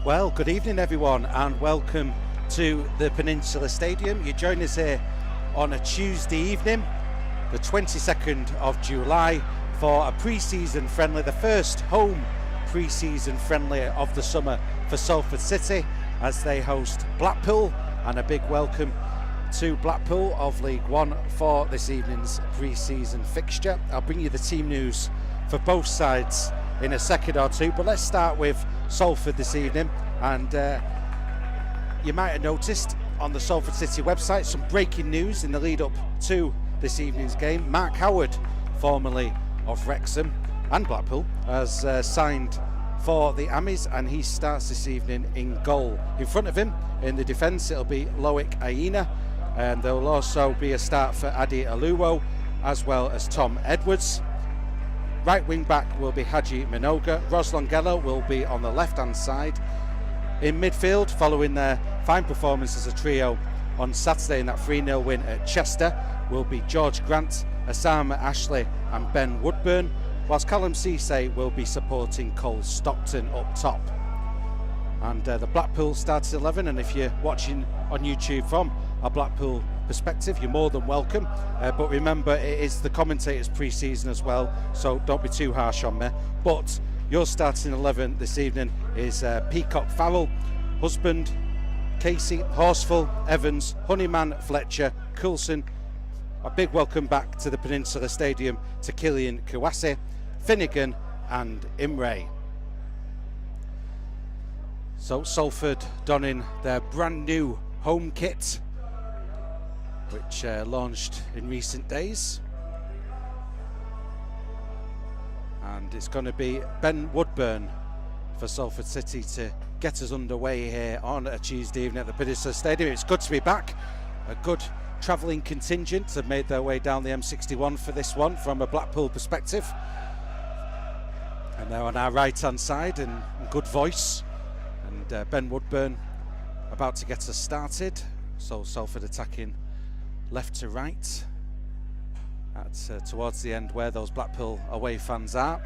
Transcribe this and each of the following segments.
Well, good evening everyone and welcome to the Peninsula Stadium. You join us here on a Tuesday evening, the 22nd of July, for a pre-season friendly, the first home pre-season friendly of the summer for Salford City as they host Blackpool, and a big welcome to Blackpool of League One for this evening's pre-season fixture. I'll bring you the team news for both sides in a second or two, but let's start with Salford this evening. And you might have noticed on the Salford City website some breaking news in the lead up to this evening's game. Mark Howard, formerly of Wrexham and Blackpool, has signed for the Amis, and he starts this evening in goal. In front of him in the defence it'll be Loic Aina, and there will also be a start for Adi Aluwo as well as Tom Edwards. Right wing back will be Haji Minoga. Roslongelo will be on the left hand side. In midfield, following their fine performance as a trio on Saturday in that 3-0 win at Chester, will be George Grant, Osama Ashley and Ben Woodburn, whilst Callum Cisse will be supporting Cole Stockton up top. And the Blackpool starts 11, and if you're watching on YouTube from a Blackpool perspective, you're more than welcome, but remember it is the commentators pre-season as well, so don't be too harsh on me. But your starting 11 this evening is Peacock Farrell, Husband, Casey, Horsfall, Evans, Honeyman, Fletcher, Coulson. A big welcome back to the Peninsula Stadium to Killian Kouassi, Finnegan and Imre. So Salford donning their brand new home kit, which launched in recent days, and it's going to be Ben Woodburn for Salford City to get us underway here on a Tuesday evening at the Peninsula Stadium. It's good to be back. A good travelling contingent have made their way down the M61 for this one from a Blackpool perspective, and they're on our right hand side in good voice, and Ben Woodburn about to get us started. So Salford attacking left to right at towards the end where those Blackpool away fans are.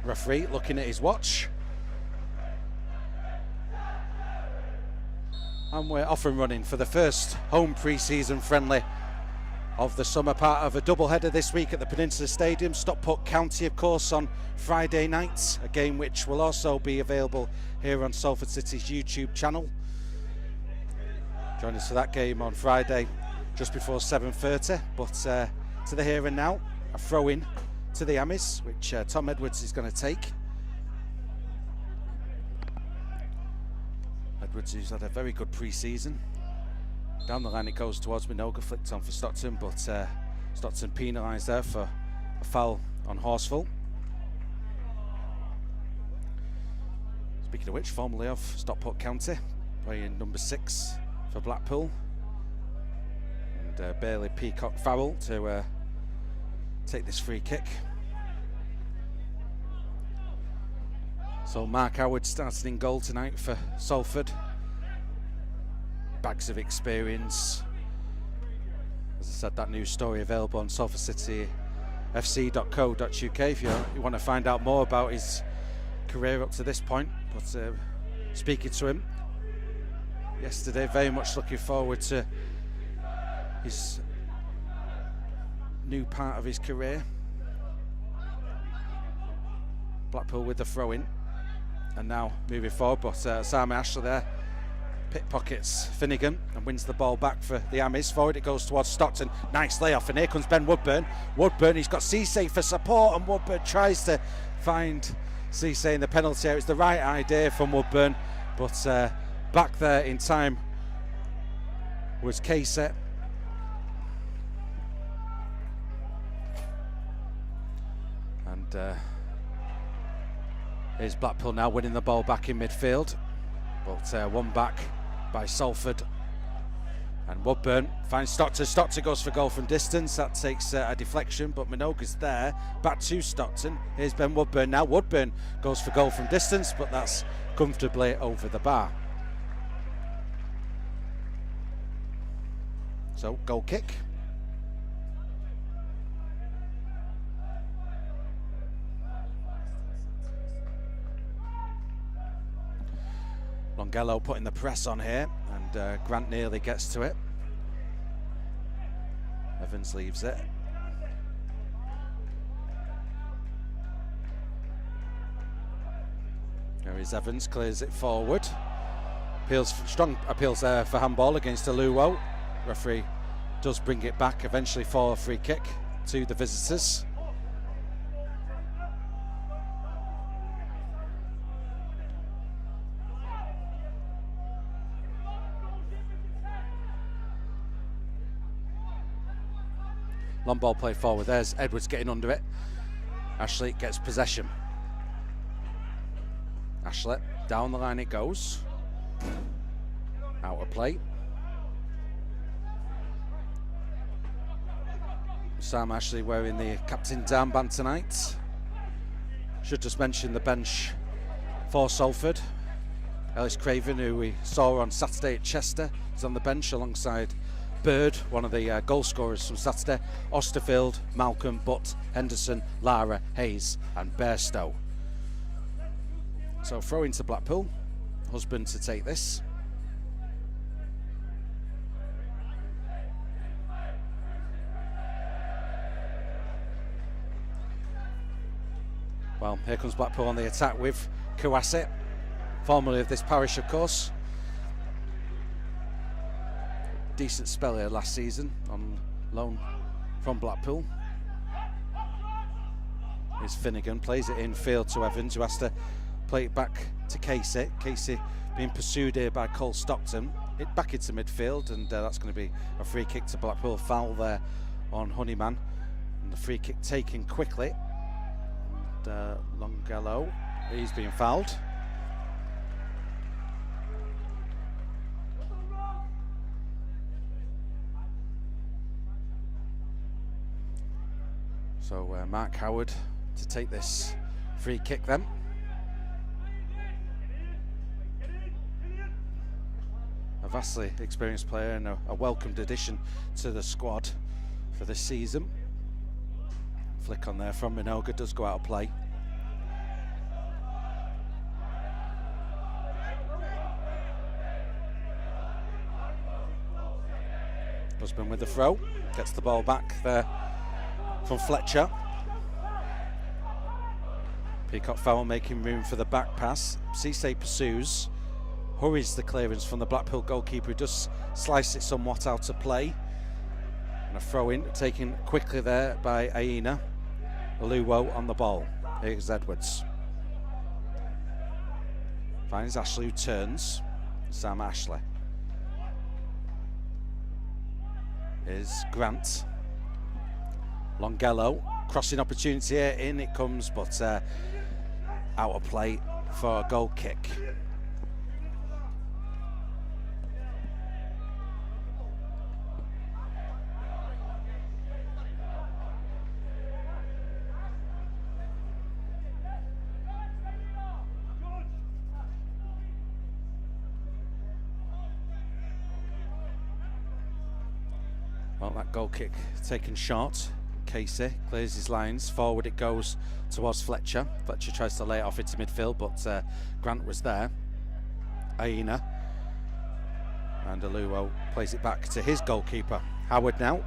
Referee looking at his watch, and we're off and running for the first home pre-season friendly of the summer, part of a double header this week at the Peninsula Stadium. Stockport County, of course, on Friday night, a game which will also be available here on Salford City's YouTube channel. Join us for that game on Friday just before 7:30. But to the here and now, a throw in to the Amis, which Tom Edwards is going to take. Edwards, who's had a very good pre-season. Down the line it goes towards Minoga, flicked on for Stockton, but Stockton penalised there for a foul on Horsfall. Speaking of which, formerly of Stockport County, playing number 6 for Blackpool, and Bailey Peacock Farrell to take this free kick. So Mark Howard starting in goal tonight for Salford. Bags of experience. As I said, that news story available on salfordcityfc.co.uk if you want to find out more about his career up to this point. But speaking to him yesterday, very much looking forward to his new part of his career. Blackpool with the throw in, and now moving forward, but Osama Ashley there pickpockets Finnegan and wins the ball back for the Amis. Forward it goes towards Stockton. Nice layoff, and here comes Ben Woodburn. Woodburn, he's got Cisse for support, and Woodburn tries to find Cisse in the penalty area. It's the right idea from Woodburn, but back there in time was Casey. And here's Blackpool now winning the ball back in midfield, but one back by Salford, and Woodburn finds Stockton. Stockton goes for goal from distance. That takes a deflection, but Minoga's there. Back to Stockton. Here's Ben Woodburn now. Woodburn goes for goal from distance, but that's comfortably over the bar. So goal kick. Longello putting the press on here, and Grant nearly gets to it. Evans leaves it. There is Evans, clears it forward. Strong appeals there for handball against Aluwo. Referee does bring it back eventually for a free kick to the visitors. Long ball played forward. There's Edwards getting under it. Ashley gets possession. Ashley, down the line it goes. Out of play. Sam Ashley wearing the captain's armband tonight. Should just mention the bench for Salford. Ellis Craven, who we saw on Saturday at Chester, is on the bench alongside Bird, one of the goal scorers from Saturday, Osterfield, Malcolm, Butt, Henderson, Lara, Hayes and Bairstow. So throw into Blackpool. Husband to take this. Well, here comes Blackpool on the attack with Kouassi, formerly of this parish, of course. Decent spell here last season on loan from Blackpool. Here's Finnegan, plays it in field to Evans, who has to play it back to Casey. Casey being pursued here by Cole Stockton. It back into midfield, and that's going to be a free kick to Blackpool. Foul there on Honeyman, and the free kick taken quickly. And Longello, he's being fouled. So Mark Howard to take this free kick then. A vastly experienced player and a welcomed addition to the squad for this season. Flick on there from Minoga, does go out of play. Husband with the throw, gets the ball back there from Fletcher. Peacock Fowler making room for the back pass. Cisse pursues, hurries the clearance from the Blackpool goalkeeper, who does slice it somewhat out of play. And a throw in taken quickly there by Aina. Aluwo on the ball. Here's Edwards. Finds Ashley, who turns. Sam Ashley. Here's Grant. Longello, crossing opportunity here, in it comes, but out of play for a goal kick. Well, that goal kick taken short. Casey clears his lines, forward it goes towards Fletcher. Fletcher tries to lay it off into midfield, but Grant was there. Aina. And Aluwo plays it back to his goalkeeper. Howard now.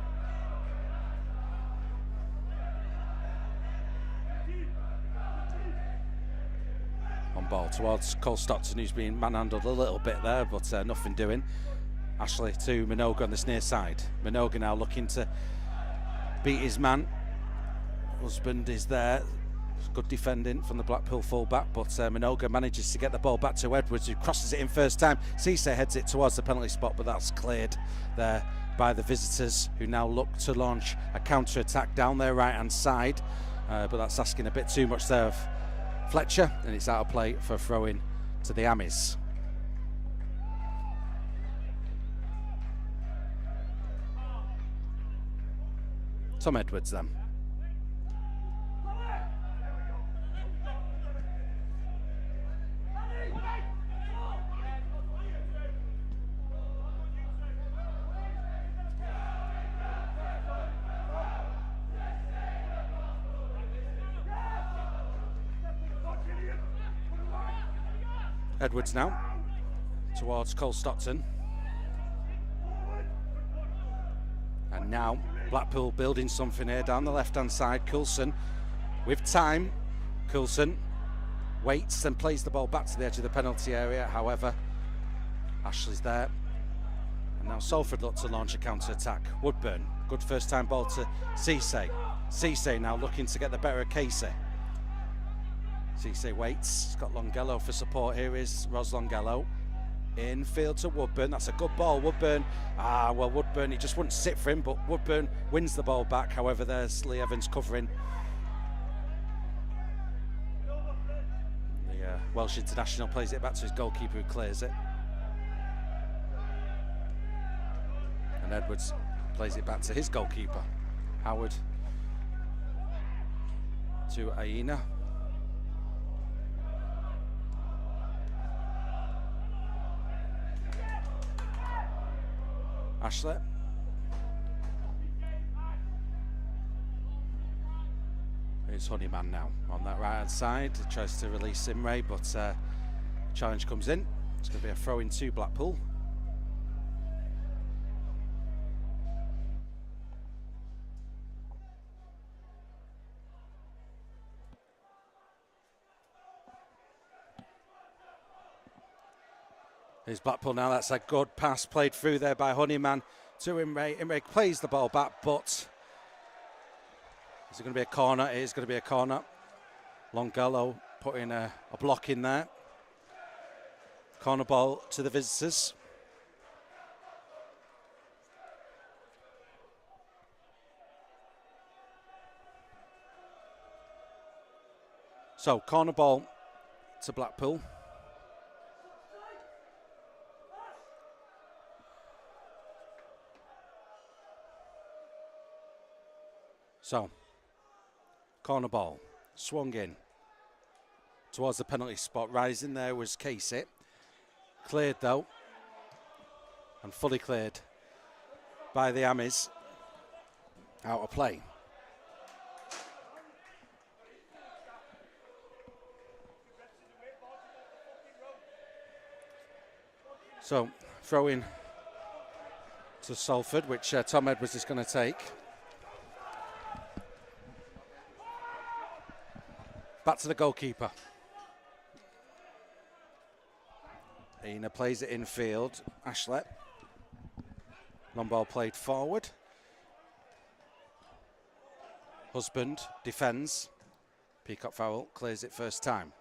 On ball towards Cole Stockton, who's been manhandled a little bit there, but nothing doing. Ashley to Minoga on this near side. Minoga now looking to beat his man. Husband is there. Good defending from the Blackpool full-back, but Minoga manages to get the ball back to Edwards, who crosses it in first time. Cisse heads it towards the penalty spot, but that's cleared there by the visitors, who now look to launch a counter-attack down their right-hand side. But that's asking a bit too much there of Fletcher, and it's out of play for a throw-in to the Amis. Tom Edwards then. Edwards now. towards Cole Stockton. And now Blackpool building something here down the left-hand side. Coulson with time. Coulson waits and plays the ball back to the edge of the penalty area. However, Ashley's there. And now Salford look to launch a counter-attack. Woodburn, good first-time ball to Cisse. Cisse now looking to get the better of Casey. Cisse waits. He's got Longello for support. Here is Ros Longello. Infield to Woodburn. That's a good ball. Woodburn. Well, Woodburn, he just wouldn't sit for him, but Woodburn wins the ball back. However, there's Lee Evans covering. The Welsh international plays it back to his goalkeeper, who clears it. And Edwards plays it back to his goalkeeper, Howard, to Aina. Ashley. It's Honeyman now on that right hand side. He tries to release Imre, but challenge comes in. It's going to be a throw in to Blackpool. Here's Blackpool now. That's a good pass played through there by Honeyman to Imre. Imre plays the ball back, but is it going to be a corner? It is going to be a corner. Longello putting a block in there. Corner ball to the visitors. So, corner ball to Blackpool. So, corner ball, swung in towards the penalty spot. Rising there was Casey. Cleared though, and fully cleared by the Amis. Out of play. So, throw in to Salford, which Tom Edwards is going to take. Back to the goalkeeper. Ina plays it infield. Ashley. Long ball played forward. Husband defends. Peacock foul, clears it first time.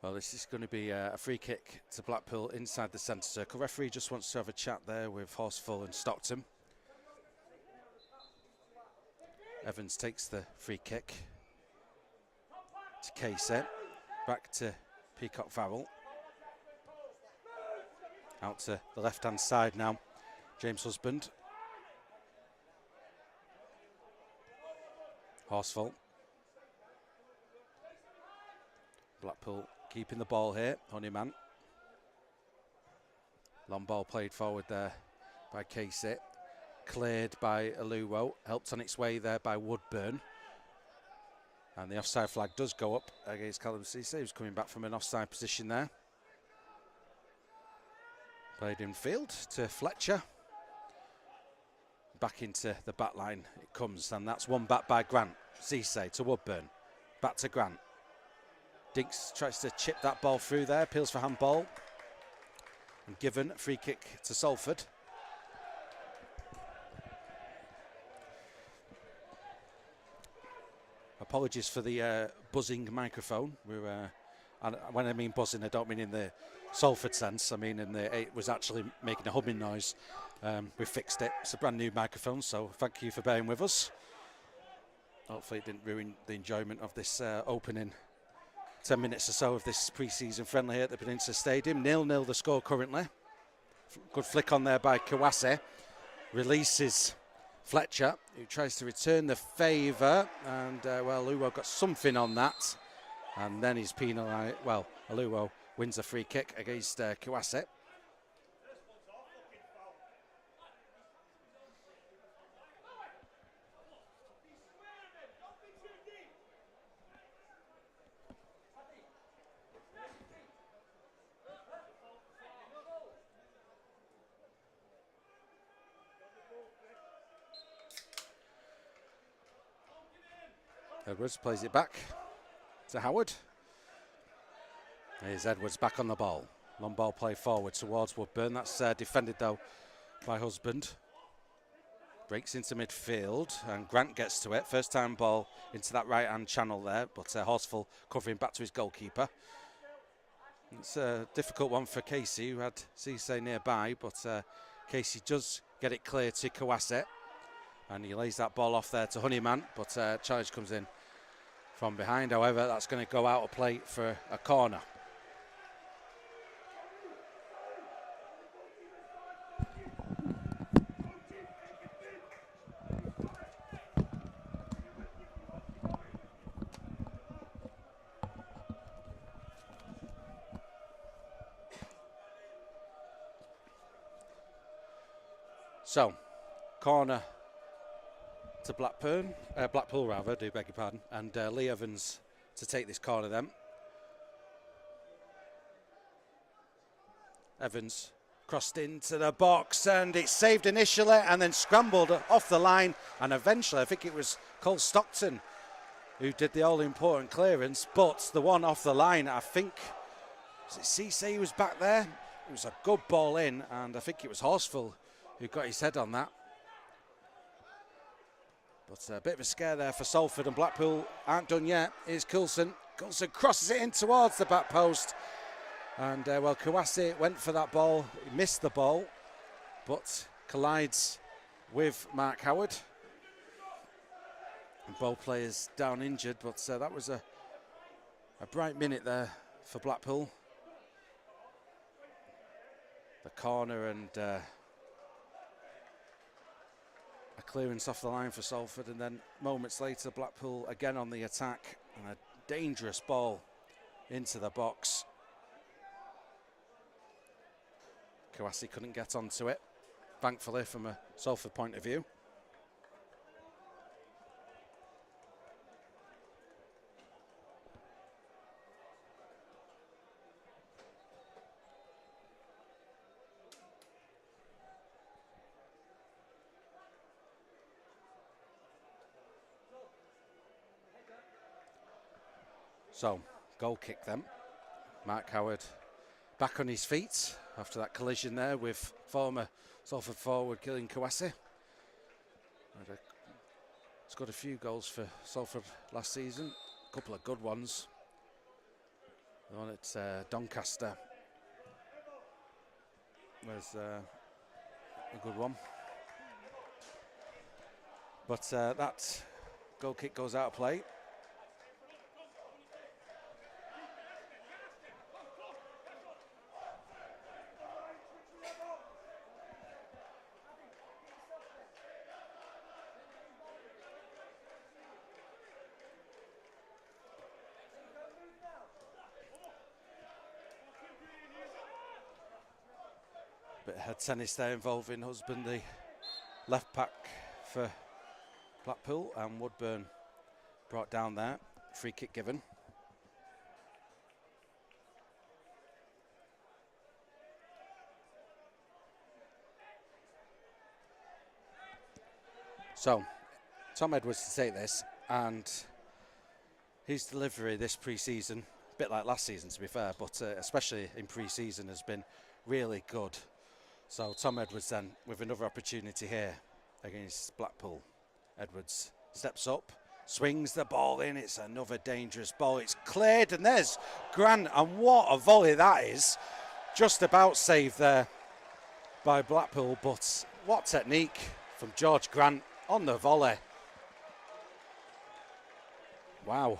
Well, this is going to be a free kick to Blackpool inside the centre circle. Referee just wants to have a chat there with Horsfall and Stockton. Evans takes the free kick to Casey. Back to Peacock Farrell. Out to the left-hand side now. James Husband. Horsfall. Blackpool keeping the ball here. Honeyman. Long ball played forward there by Casey. Cleared by Aluwo. Helped on its way there by Woodburn. And the offside flag does go up against Callum Cisse, who's coming back from an offside position there. Played in field to Fletcher. Back into the back line it comes, and that's one back by Grant. Cisse to Woodburn. Back to Grant. Dinks tries to chip that ball through there, appeals for handball. And given a free kick to Salford. Apologies for the buzzing microphone. And when I mean buzzing, I don't mean in the Salford sense. I mean it was actually making a humming noise. We fixed it. It's a brand new microphone, so thank you for bearing with us. Hopefully it didn't ruin the enjoyment of this opening 10 minutes or so of this pre-season friendly here at the Peninsula Stadium. 0-0 the score currently. Good flick on there by Kawase. Releases Fletcher, who tries to return the favour, and well, Luwo got something on that, and then he's penalised. Well, Luwo wins a free kick against Kawase. Edwards plays it back to Howard. Here's Edwards back on the ball. Long ball play forward towards Woodburn. That's defended though by Husband. Breaks into midfield and Grant gets to it. First time ball into that right hand channel there, but Horsfall covering back to his goalkeeper. It's a difficult one for Casey, who had Cisse nearby, but Casey does get it clear to Kawase. And he lays that ball off there to Honeyman, but charge comes in from behind. However, that's going to go out of play for a corner. So, corner to Blackpool rather, do beg your pardon, and Lee Evans to take this corner then. Evans crossed into the box and it's saved initially and then scrambled off the line, and eventually I think it was Cole Stockton who did the all-important clearance, but the one off the line, I think, was it Cisse who was back there? It was a good ball in, and I think it was Horsfall who got his head on that. But a bit of a scare there for Salford, and Blackpool aren't done yet. Here's Coulson. Coulson crosses it in towards the back post. And, well, Kawase went for that ball. He missed the ball, but collides with Mark Howard. And both players down injured, but that was a bright minute there for Blackpool. The corner and a clearance off the line for Salford, and then moments later Blackpool again on the attack, and a dangerous ball into the box. Kawase couldn't get onto it, thankfully, from a Salford point of view. So, goal kick then. Mark Howard back on his feet after that collision there with former Salford forward Gillian Kawase. Scored a few goals for Salford last season, a couple of good ones. The one at Doncaster was a good one. But that goal kick goes out of play. Bit of head tennis there involving Husband, the left back for Blackpool, and Woodburn brought down there. Free kick given. So, Tom Edwards to take this, and his delivery this pre-season, a bit like last season to be fair, but especially in pre-season, has been really good. So Tom Edwards then with another opportunity here against Blackpool. Edwards steps up, swings the ball in. It's another dangerous ball. It's cleared, and there's Grant, and what a volley that is. Just about saved there by Blackpool, but what technique from George Grant on the volley. Wow.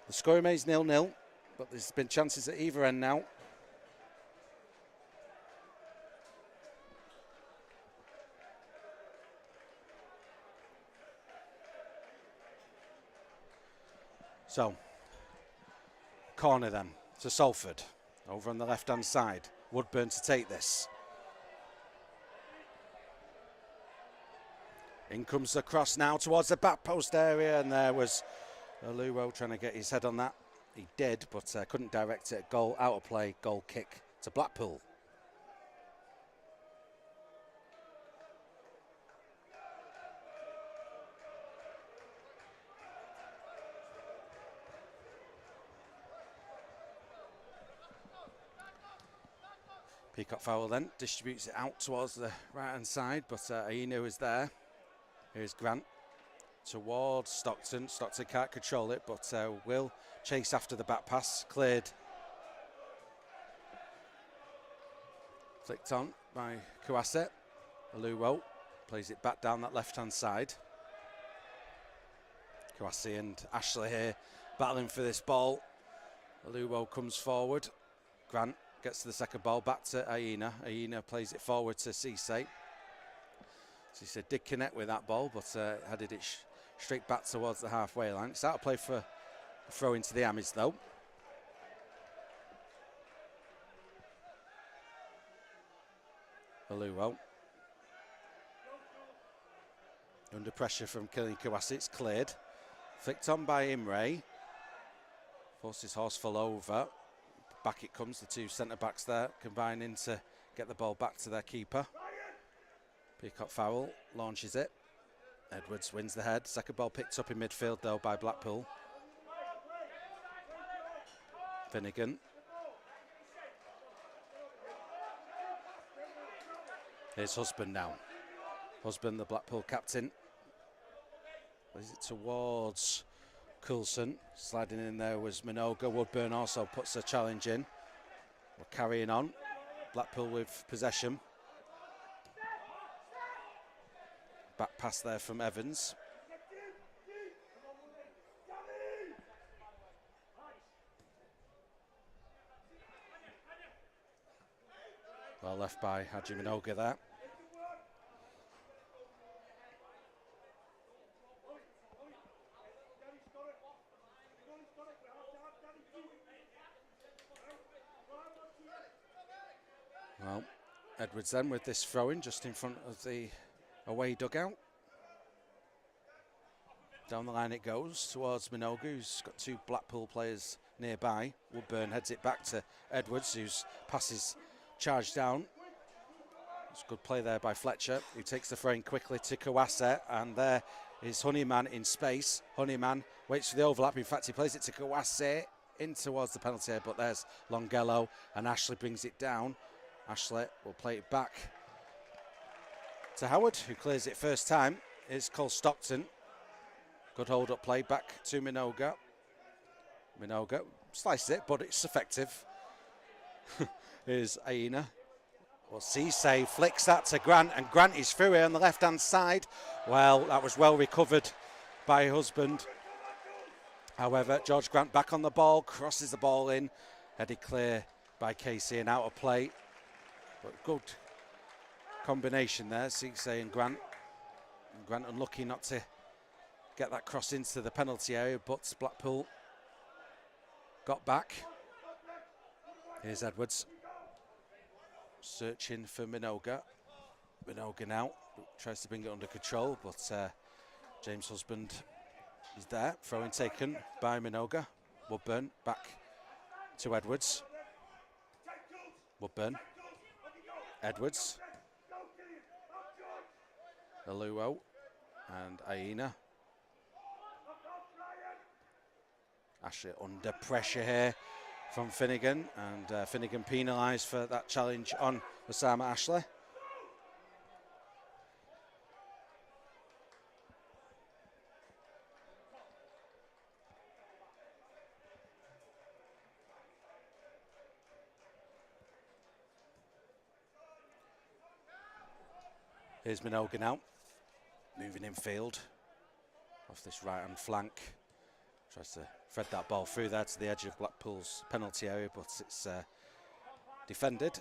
The score remains 0-0, but there's been chances at either end now. So, corner then to Salford. Over on the left-hand side. Woodburn to take this. In comes the cross now towards the back post area, and there was Aluo trying to get his head on that. He did, but couldn't direct it. Goal, out of play, goal kick to Blackpool. Peacock foul then, distributes it out towards the right-hand side, but Aina is there. Here's Grant towards Stockton. Stockton can't control it, but will chase after the back pass. Cleared. Flicked on by Kouasset. Aluwo plays it back down that left-hand side. Kouasset and Ashley here battling for this ball. Aluwo comes forward. Grant gets to the second ball, back to Aina. Aina plays it forward to Cisse. Cisse did connect with that ball, but headed it straight back towards the halfway line. It's out of play for a throw into the Amis though. Aluwo. Under pressure from Killian Kouasset, it's cleared. Flicked on by Imre. Forces Horsfall over. Back it comes, the two centre-backs there combining to get the ball back to their keeper. Peacock foul, launches it. Edwards wins the head. Second ball picked up in midfield though by Blackpool. Finnegan. Here's Husband now. Husband, the Blackpool captain. Plays it towards Coulson. Sliding in there was Minoga. Woodburn also puts a challenge in. We're carrying on. Blackpool with possession. Back pass there from Evans. Well left by Haji Minoga there. Well, Edwards then with this throw-in just in front of the away dugout. Down the line it goes towards Minogu, who's got two Blackpool players nearby. Woodburn heads it back to Edwards, whose passes charged down. It's a good play there by Fletcher, who takes the throw-in quickly to Kouasset, and there is Honeyman in space. Honeyman waits for the overlap. In fact, he plays it to Kouasset in towards the penalty area, but there's Longello, and Ashley brings it down. Ashley will play it back to Howard, who clears it first time. It's Cole Stockton. Good hold-up play back to Minoga. Minoga slices it, but it's effective. Here's Aina. Well, Cisse flicks that to Grant, and Grant is through here on the left-hand side. Well, that was well recovered by Husband. However, George Grant back on the ball, crosses the ball in, headed clear by Casey and out of play. But good combination there, Cisse and Grant. And Grant unlucky not to get that cross into the penalty area, but Blackpool got back. Here's Edwards. Searching for Minoga. Minoga now tries to bring it under control, but James Husband is there. Throw-in taken by Minoga. Woodburn back to Edwards. Woodburn. Edwards. Aluo and Aina. Ashley under pressure here from Finnegan, and Finnegan penalised for that challenge on Osama Ashley. Here's Minoga now, moving in field off this right-hand flank. Tries to thread that ball through there to the edge of Blackpool's penalty area, but it's defended.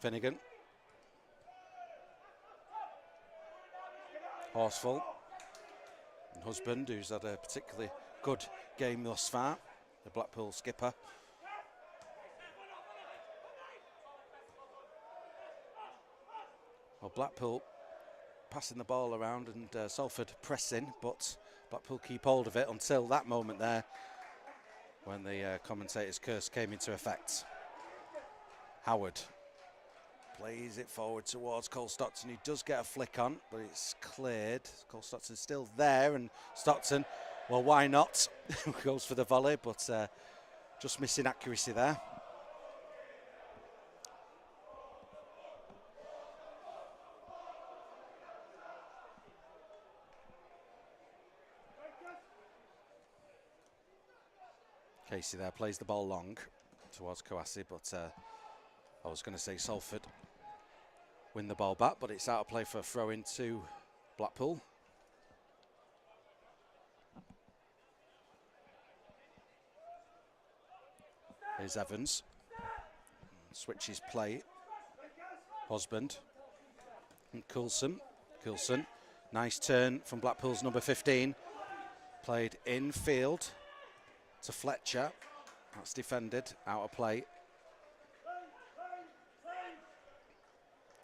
Finnegan Horsfall. And Husband, who's had a particularly good game thus far, the Blackpool skipper. Well, Blackpool passing the ball around and Salford pressing, but Blackpool keep hold of it until that moment there when the commentator's curse came into effect. Howard plays it forward towards Cole Stockton. He does get a flick on, but it's cleared. Cole Stockton's still there, and Stockton, well, why not? Goes for the volley, but just missing accuracy there. Casey there plays the ball long towards Kouassi, but I was going to say Salford win the ball back, but it's out of play for a throw into Blackpool. Here's Evans. Switches play. Husband. And Coulson. Nice turn from Blackpool's number 15. Played in field to Fletcher. That's defended. Out of play.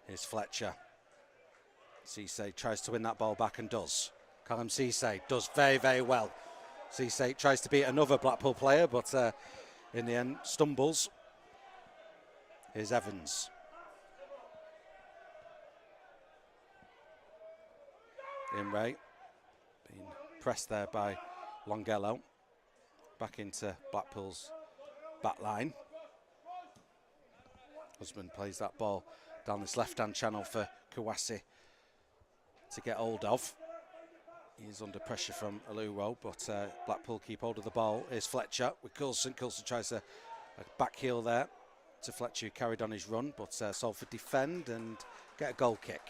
Here's Fletcher. Cisse tries to win that ball back and does. Callum Cisse does very, very well. Cisse tries to beat another Blackpool player, but in the end stumbles. Here's Evans. Imre being pressed there by Longello. Back into Blackpool's back line. Husband plays that ball down this left-hand channel for Kouassi to get hold of. He's under pressure from Aluwo, but Blackpool keep hold of the ball. Here's Fletcher with Coulson. Coulson tries a back heel there to Fletcher, who carried on his run, but Salford defend and get a goal kick.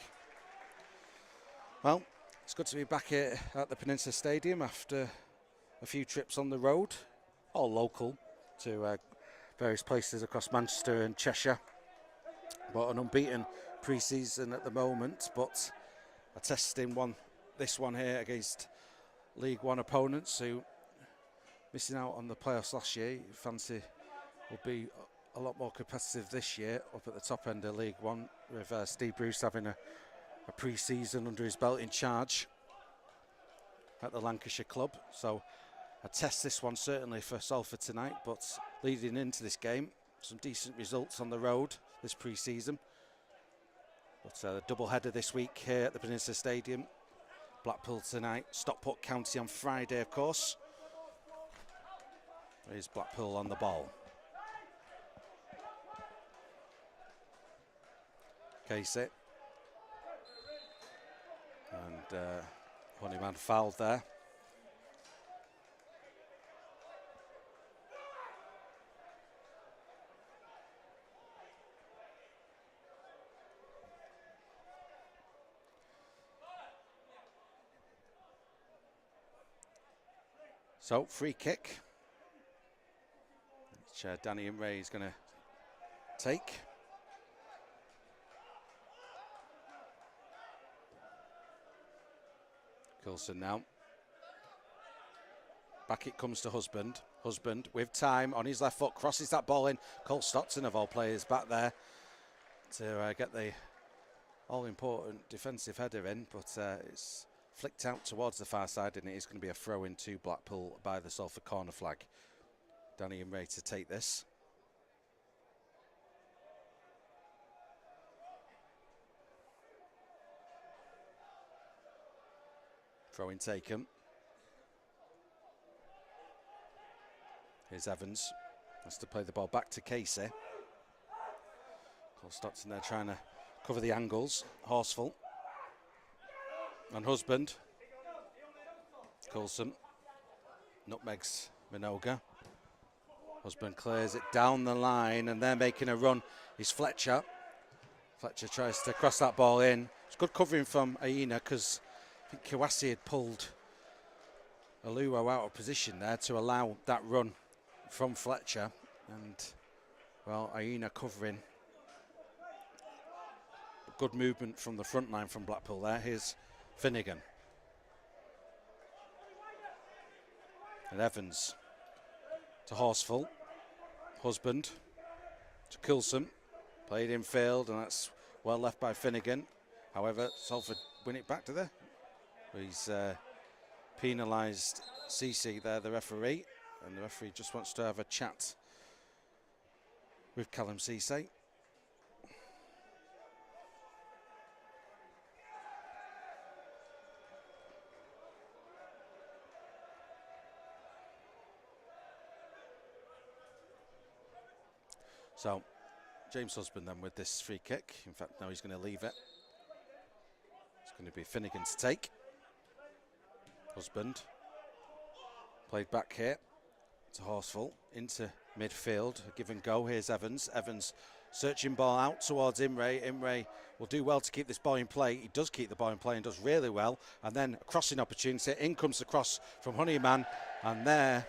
Well, it's good to be back here at the Peninsula Stadium after a few trips on the road, all local to various places across Manchester and Cheshire. But an unbeaten pre-season at the moment, but a testing one, this one here against League One opponents who missing out on the playoffs last year. Fancy will be a lot more competitive this year up at the top end of League One, with Steve Bruce having a pre-season under his belt in charge at the Lancashire club. So a test this one certainly for Salford tonight, but leading into this game, some decent results on the road this pre-season. But a double header this week here at the Peninsula Stadium. Blackpool tonight, Stockport County on Friday, of course. Here's Blackpool on the ball. Casey. And Honeyman fouled there. So, free kick, which Danny Imre is going to take. Coulson now. Back it comes to Husband. Husband with time on his left foot, crosses that ball in. Cole Stockton, of all players, back there to get the all-important defensive header in, but it's flicked out towards the far side, and it is going to be a throw into Blackpool by the Salford corner flag. Danny Imre to take this. Throw in taken. Here's Evans. Has to play the ball back to Casey. Cole Stockton there trying to cover the angles. Horsfall. And Husband. Coulson. Nutmegs Minoga. Husband clears it down the line, and they're making a run. Is Fletcher. Fletcher tries to cross that ball in. It's good covering from Aina, because I think Kouassi had pulled Aluwo out of position there to allow that run from Fletcher. And, well, Aina covering. Good movement from the front line from Blackpool there. Here's Finnegan. And Evans to Horsfall. Husband to Coulson. Played in field, and that's well left by Finnegan. However, Salford win it back to there. He's penalised CC there, the referee, and the referee just wants to have a chat with Callum CC. So, James Husband then with this free kick. In fact, now he's going to leave it. It's going to be Finnegan to take. Husband played back here to Horsfall into midfield. A give and go. Here's Evans. Evans searching ball out towards Imre. Imre will do well to keep this ball in play. He does keep the ball in play and does really well. And then a crossing opportunity. In comes the cross from Honeyman, and there,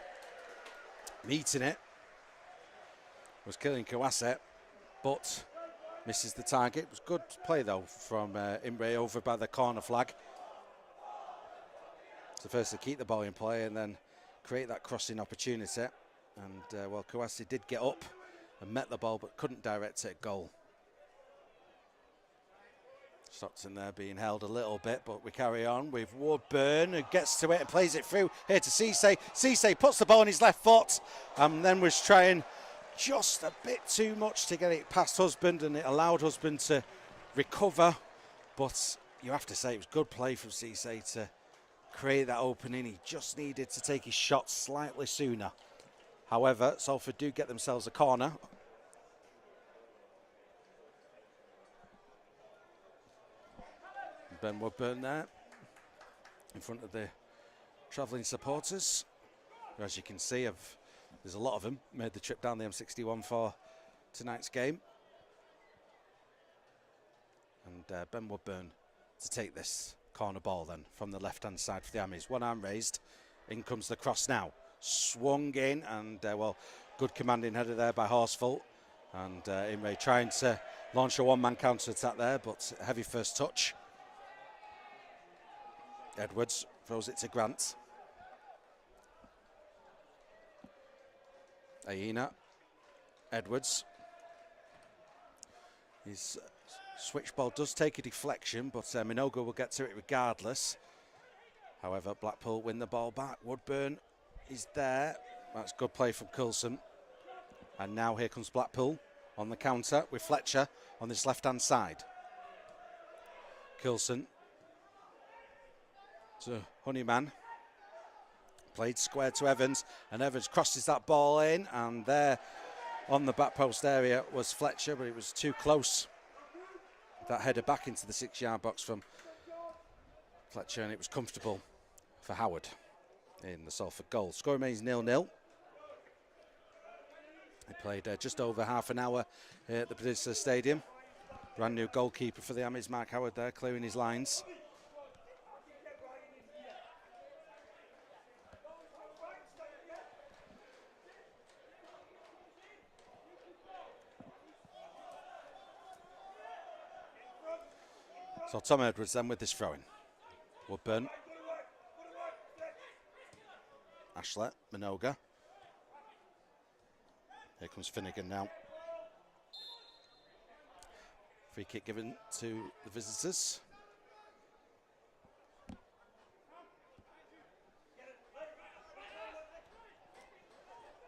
meeting it, was killing Kawase, but misses the target. It was good play though from Imre over by the corner flag. So first to keep the ball in play and then create that crossing opportunity. And well, Kawase did get up and met the ball but couldn't direct it at goal. Stockton there being held a little bit, but we carry on with Woodburn, who gets to it and plays it through here to Cisse. Cisse puts the ball on his left foot and then was trying just a bit too much to get it past Husband, and it allowed Husband to recover. But you have to say it was good play from Cisse to create that opening. He just needed to take his shot slightly sooner. However, Salford do get themselves a corner. Ben Woodburn there in front of the travelling supporters, who, as you can see, there's a lot of them, made the trip down the M61 for tonight's game. And Ben Woodburn to take this corner ball then from the left-hand side for the Ammies. One arm raised, in comes the cross now. Swung in, and well, good commanding header there by Horsfall. And Imre trying to launch a one-man counter-attack there, but heavy first touch. Edwards throws it to Grant. Aina, Edwards. His switch ball does take a deflection, but Minogue will get to it regardless. However, Blackpool win the ball back. Woodburn is there. That's good play from Coulson. And now here comes Blackpool on the counter with Fletcher on this left-hand side. Coulson to Honeyman. Played square to Evans, and Evans crosses that ball in, and there on the back post area was Fletcher, but it was too close. That header back into the 6-yard box from Fletcher, and it was comfortable for Howard in the Salford goal. Score remains 0-0. They played just over half an hour here at the Peninsula Stadium. Brand new goalkeeper for the Ammies, Mark Howard there, clearing his lines. So Tom Edwards then with this throw-in. Woodburn. Ashlet, Minogue. Here comes Finnegan now. Free kick given to the visitors.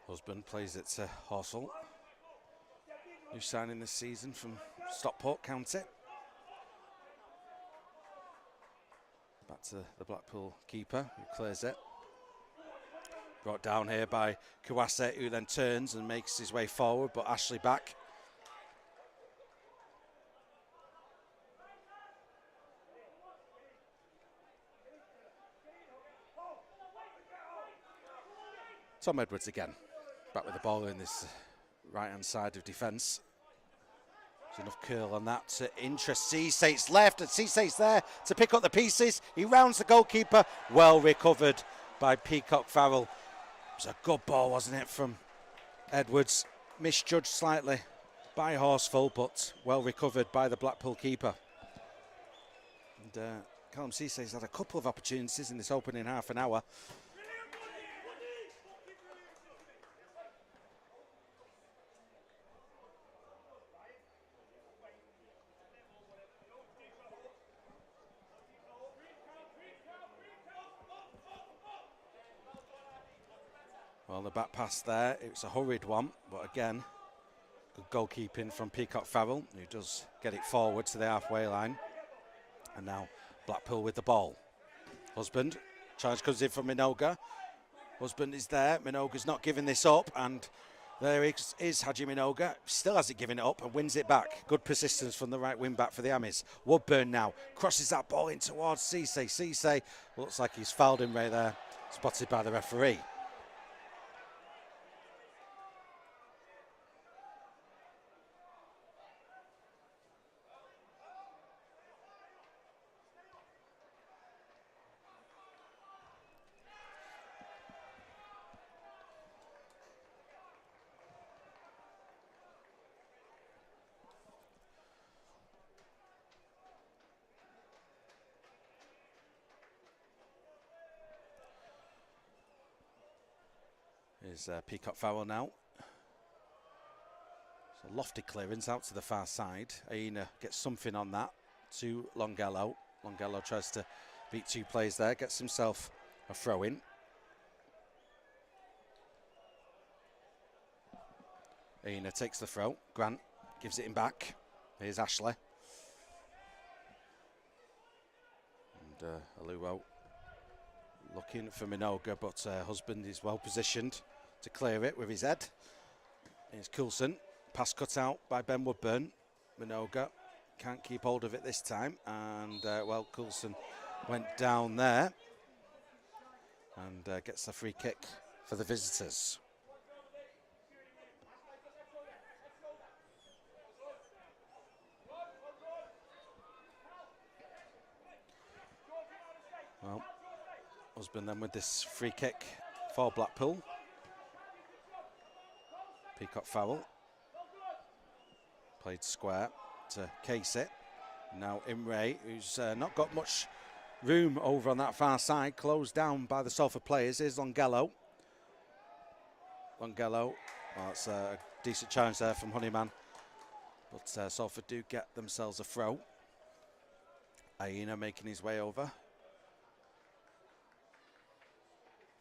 Husband plays it to Horsfall. New signing this season from Stockport County. Back to the Blackpool keeper, who clears it. Brought down here by Kawase, who then turns and makes his way forward, but Ashley back. Tom Edwards again, back with the ball in this right-hand side of defence. There's enough curl on that to interest Cisse's left, and Cisse's there to pick up the pieces. He rounds the goalkeeper, well recovered by Peacock Farrell. It was a good ball, wasn't it, from Edwards. Misjudged slightly by Horsfall, but well recovered by the Blackpool keeper. And Callum Ceesay's had a couple of opportunities in this opening half an hour. Well, the back pass there, it's a hurried one, but again, good goalkeeping from Peacock Farrell, who does get it forward to the halfway line. And now Blackpool with the ball. Husband, challenge comes in from Minoga. Husband is there, Minoga's not giving this up, and there is Haji Minoga, still hasn't given it up and wins it back. Good persistence from the right wing back for the Amis. Woodburn now crosses that ball in towards Ceesay. Ceesay looks like he's fouled him right there, spotted by the referee. Is Peacock Farrell now. So lofty clearance out to the far side. Aina gets something on that to Longello. Longello tries to beat two players there, gets himself a throw in. Aina takes the throw. Grant gives it him back. Here's Ashley. And Aluo looking for Minoga, but Husband is well positioned to clear it with his head. Here's Coulson. Pass cut out by Ben Woodburn. Minoga can't keep hold of it this time. And, well, Coulson went down there and gets a free kick for the visitors. Well, Husband then with this free kick for Blackpool. Peacock Farrell played square to Casey. Now Imre, who's not got much room over on that far side, closed down by the Salford players. Here's Longello. Longello, well, it's a decent challenge there from Honeyman, but Salford do get themselves a throw. Aina making his way over.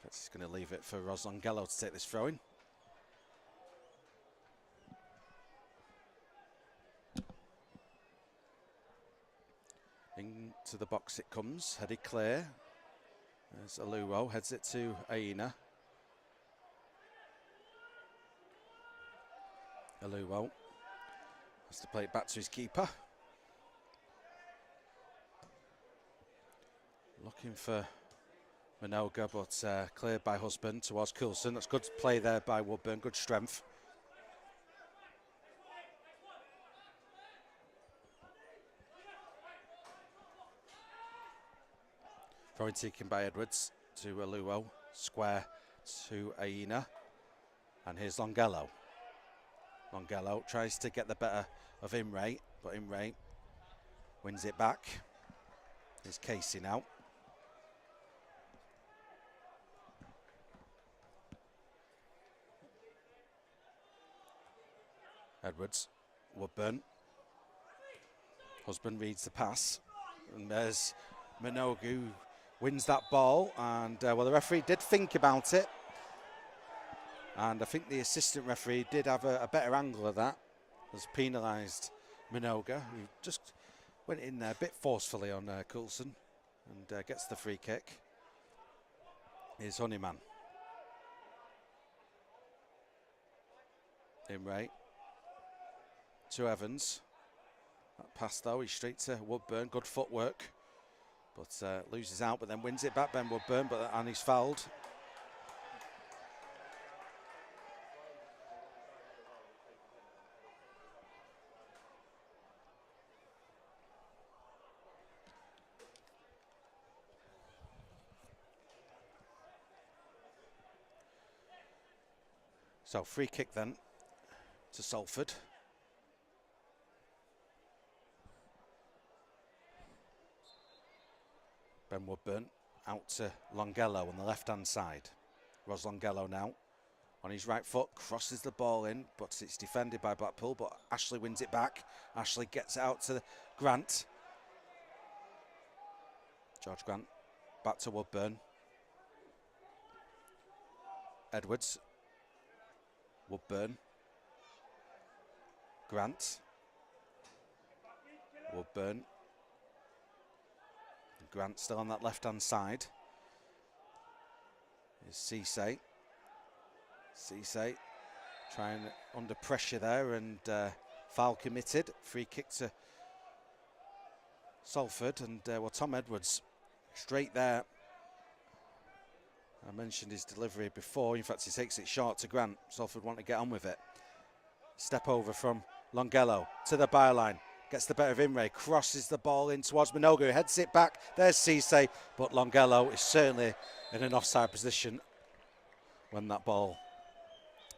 He's going to leave it for Ros Longello to take this throw in. Into the box it comes, headed clear. There's Aluo, heads it to Aina. Aluo has to play it back to his keeper. Looking for Minoga, but cleared by Husband towards Coulson. That's good play there by Woodburn, good strength. Throwing taken by Edwards to Aluo, square to Aina, and here's Longello. Longello tries to get the better of Imre, but Imre wins it back. Here's Casey now. Edwards, Woodburn. Husband reads the pass, and there's Minoga who wins that ball, and well, the referee did think about it, and I think the assistant referee did have a better angle of that, has penalised Minoga, who just went in there a bit forcefully on Coulson, and gets the free kick. Here's Honeyman. Imre to Evans. That pass though, he's straight to Woodburn, good footwork. But loses out, but then wins it back, Ben Woodburn, and he's fouled. So free kick then to Salford. Ben Woodburn out to Longello on the left-hand side. Ros Longello now on his right foot, crosses the ball in, but it's defended by Blackpool, but Ashley wins it back. Ashley gets it out to Grant. George Grant back to Woodburn. Edwards. Woodburn. Grant. Woodburn. Grant still on that left-hand side. Here's Cisse. Cisse trying under pressure there and foul committed. Free kick to Salford and well, Tom Edwards straight there. I mentioned his delivery before. In fact, he takes it short to Grant. Salford want to get on with it. Step over from Longello to the byline. Gets the better of Imre, crosses the ball in towards Minogue, who heads it back. There's Cisse, but Longello is certainly in an offside position when that ball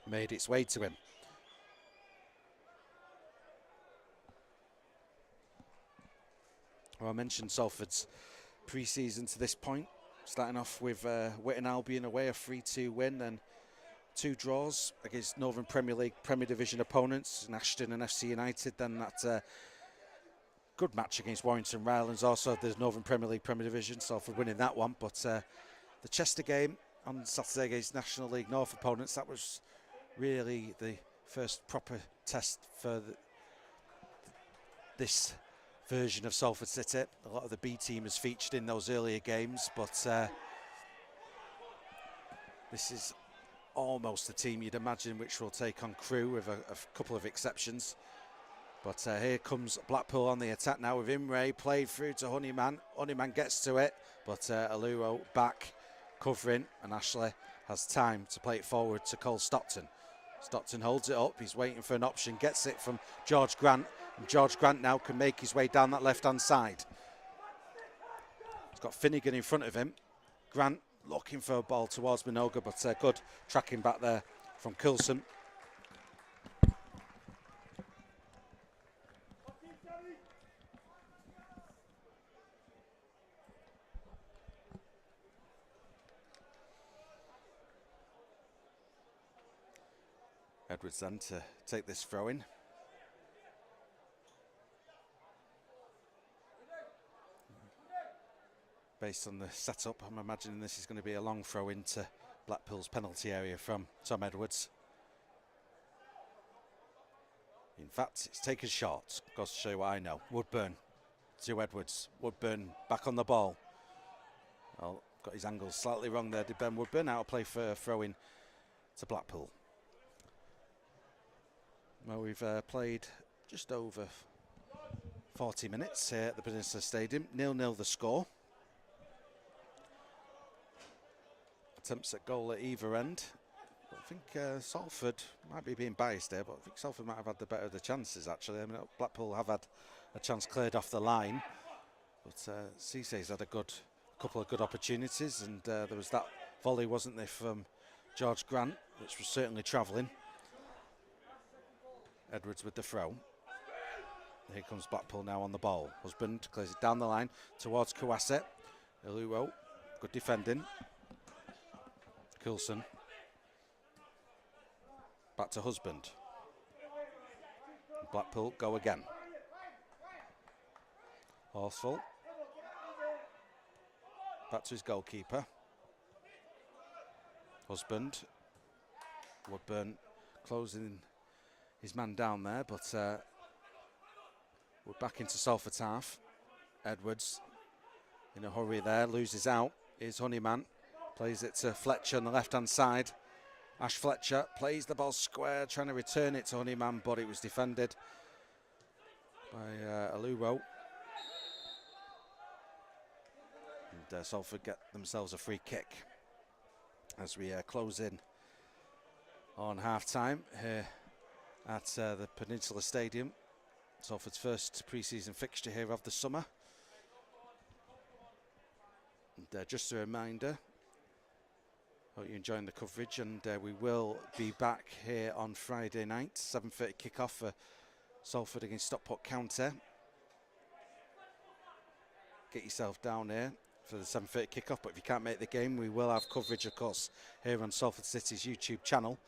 made its way to him. Well, I mentioned Salford's pre-season to this point, starting off with Witton Albion away, a 3-2 win, and 2 draws against Northern Premier League Premier Division opponents, in Ashton and FC United. Then that good match against Warrington Rylands, also the Northern Premier League Premier Division, Salford winning that one. But the Chester game on Saturday against National League North opponents, that was really the first proper test for this version of Salford City. A lot of the B team is featured in those earlier games, but this is almost the team you'd imagine which will take on Crewe, with a couple of exceptions. But here comes Blackpool on the attack now with Imre, played through to Honeyman. Honeyman gets to it, but Aluo back covering, and Ashley has time to play it forward to Cole Stockton. Stockton holds it up, he's waiting for an option, gets it from George Grant, and George Grant now can make his way down that left-hand side. He's got Finnegan in front of him. Grant looking for a ball towards Minogue, but good tracking back there from Coulson. Edwards then to take this throw in. Based on the setup, I'm imagining this is going to be a long throw into Blackpool's penalty area from Tom Edwards. In fact, it's taken short. Goes to show you what I know. Woodburn to Edwards. Woodburn back on the ball. Well, got his angles slightly wrong there, did Ben Woodburn. Out of play for a throw in to Blackpool. Well, we've played just over 40 minutes here at the Peninsula Stadium. 0-0 the score. Attempts at goal at either end. I think Salford might be being biased there, but I think Salford might have had the better of the chances, actually. I mean, Blackpool have had a chance cleared off the line, but Cisse's had a couple of good opportunities, and there was that volley, wasn't there, from George Grant, which was certainly travelling. Edwards with the throw. Here comes Blackpool now on the ball. Husband clears it down the line towards Kawase. Iluo, good defending. Coulson. Back to Husband. Blackpool go again. Horsfall. Back to his goalkeeper. Husband. Woodburn closing his man down there, but we're back into Salford's half. Edwards in a hurry there, loses out. Here's Honeyman, plays it to Fletcher on the left-hand side. Ash Fletcher plays the ball square, trying to return it to Honeyman, but it was defended by Aluo. And Salford get themselves a free kick as we close in on half-time here at the Peninsula Stadium. Salford's first pre-season fixture here of the summer. And just a reminder, hope you're enjoying the coverage, and we will be back here on Friday night, 7:30 kickoff for Salford against Stockport County. Get yourself down here for the 7:30 kickoff, but if you can't make the game, we will have coverage, of course, here on Salford City's YouTube channel.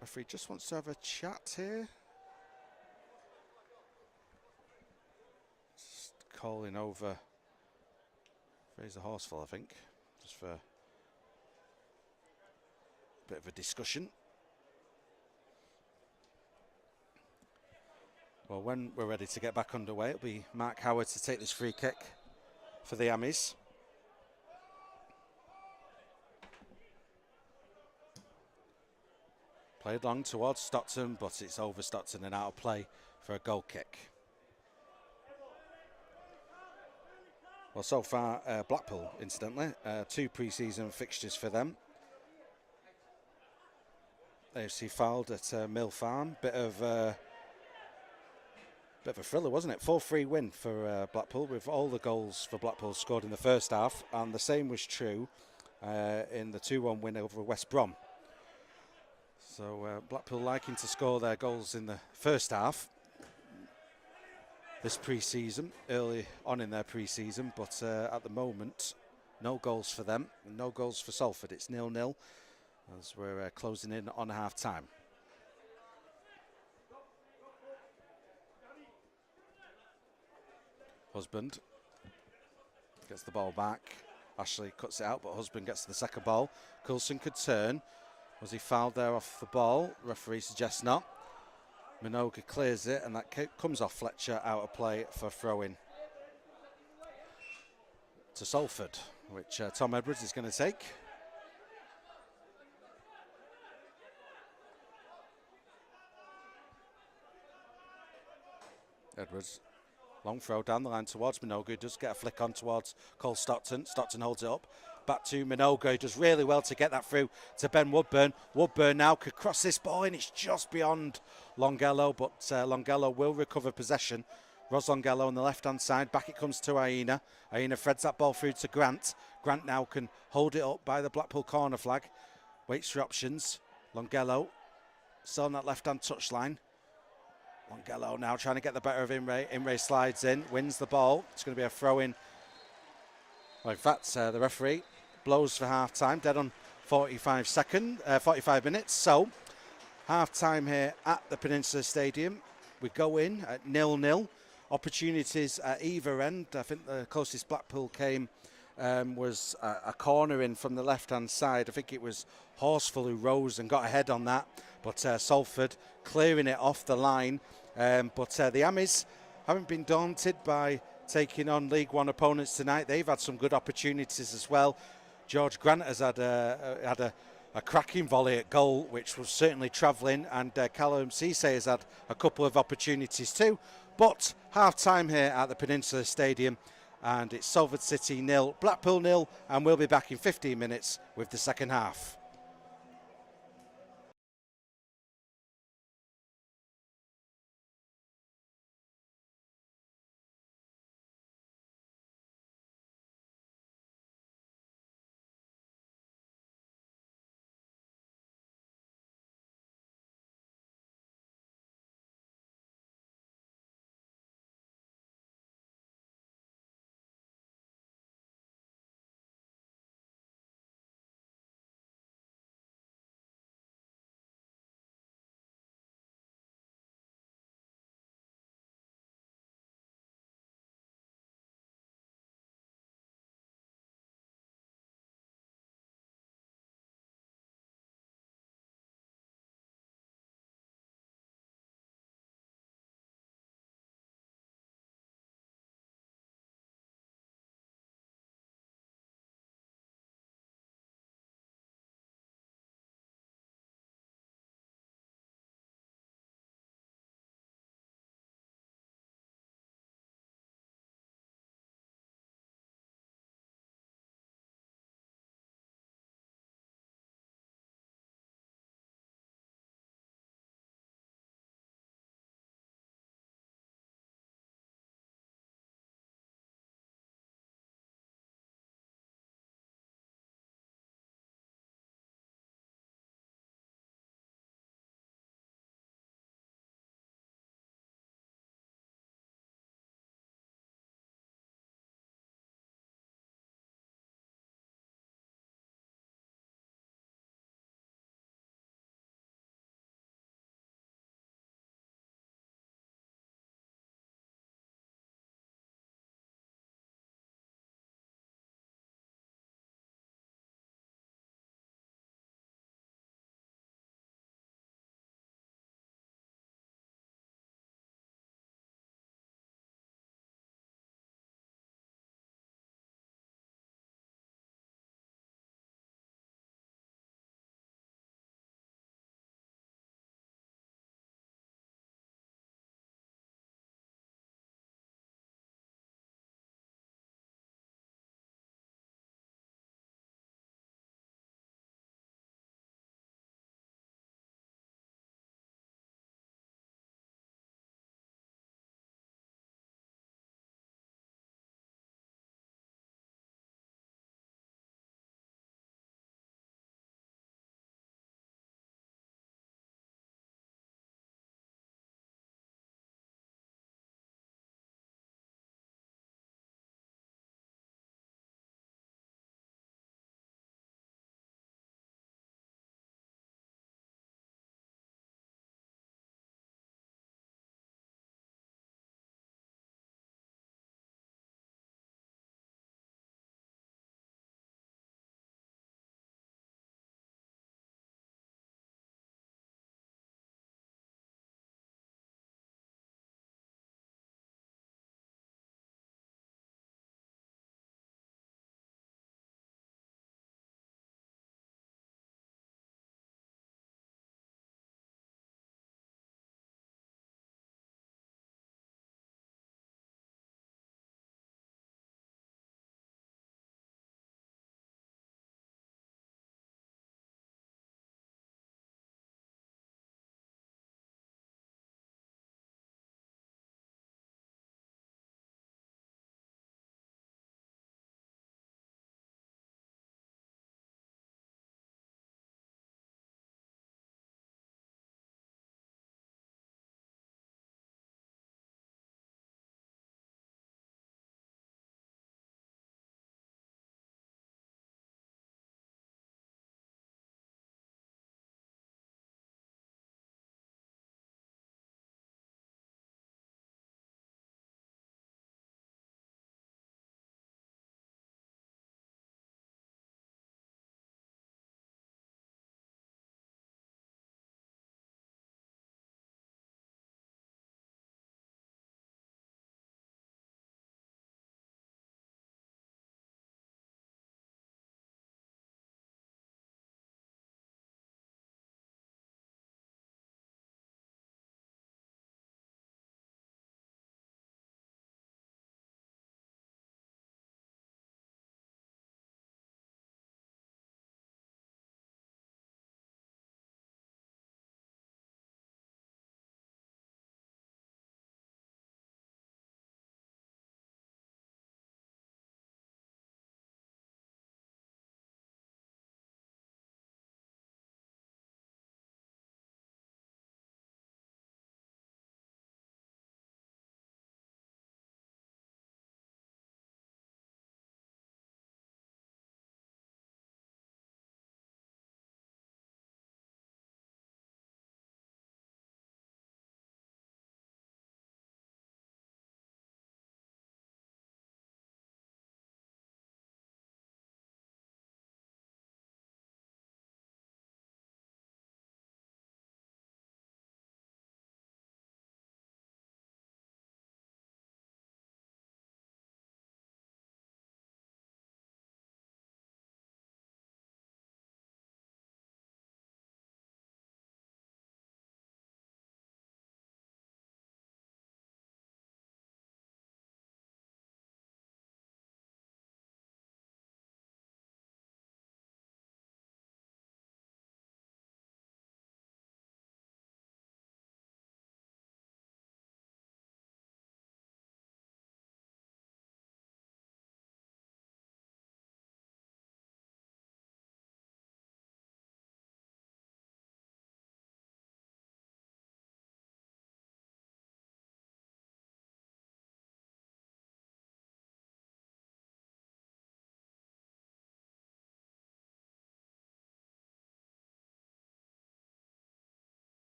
Referee just wants to have a chat here. Just calling over Fraser Horsfall, I think, just for a bit of a discussion. Well, when we're ready to get back underway, it'll be Mark Howard to take this free kick for the Ammies. Played long towards Stockton, but it's over Stockton and out of play for a goal kick. Well, so far, Blackpool, incidentally, 2 pre-season fixtures for them. AFC fouled at Mill Farm. Bit of a thriller, wasn't it? 4-3 win for Blackpool, with all the goals for Blackpool scored in the first half, and the same was true in the 2-1 win over West Brom. So Blackpool liking to score their goals in the first half this pre-season, early on in their pre-season, but at the moment, no goals for them, and no goals for Salford. It's 0-0 as we're closing in on half-time. Husband gets the ball back. Ashley cuts it out, but Husband gets the second ball. Coulson could turn. Was he fouled there off the ball? Referee suggests not. Minogue clears it, and that comes off Fletcher, out of play for throw-in to Salford, which Tom Edwards is going to take. Edwards, long throw down the line towards Minogue, who does get a flick on towards Cole Stockton. Stockton holds it up. Back to Minogue, who does really well to get that through to Ben Woodburn. Woodburn now could cross this ball, and it's just beyond Longello, but Longello will recover possession. Ros Longello on the left-hand side. Back it comes to Aina. Aina threads that ball through to Grant. Grant now can hold it up by the Blackpool corner flag. Waits for options. Longello still on that left-hand touchline. Longello now trying to get the better of Imre. Imre slides in, wins the ball. It's going to be a throw-in. Well, in fact, the referee blows for half-time, dead on 45 minutes. So, half-time here at the Peninsula Stadium. We go in at 0-0. Opportunities at either end. I think the closest Blackpool came was a corner in from the left-hand side. I think it was Horsfall who rose and got ahead on that. But Salford clearing it off the line. But the Ammies haven't been daunted by taking on League One opponents tonight. They've had some good opportunities as well. George Grant has had a cracking volley at goal, which was certainly travelling, and Callum Cisse has had a couple of opportunities too. But half-time here at the Peninsula Stadium, and it's Salford City 0, Blackpool 0, and we'll be back in 15 minutes with the second half.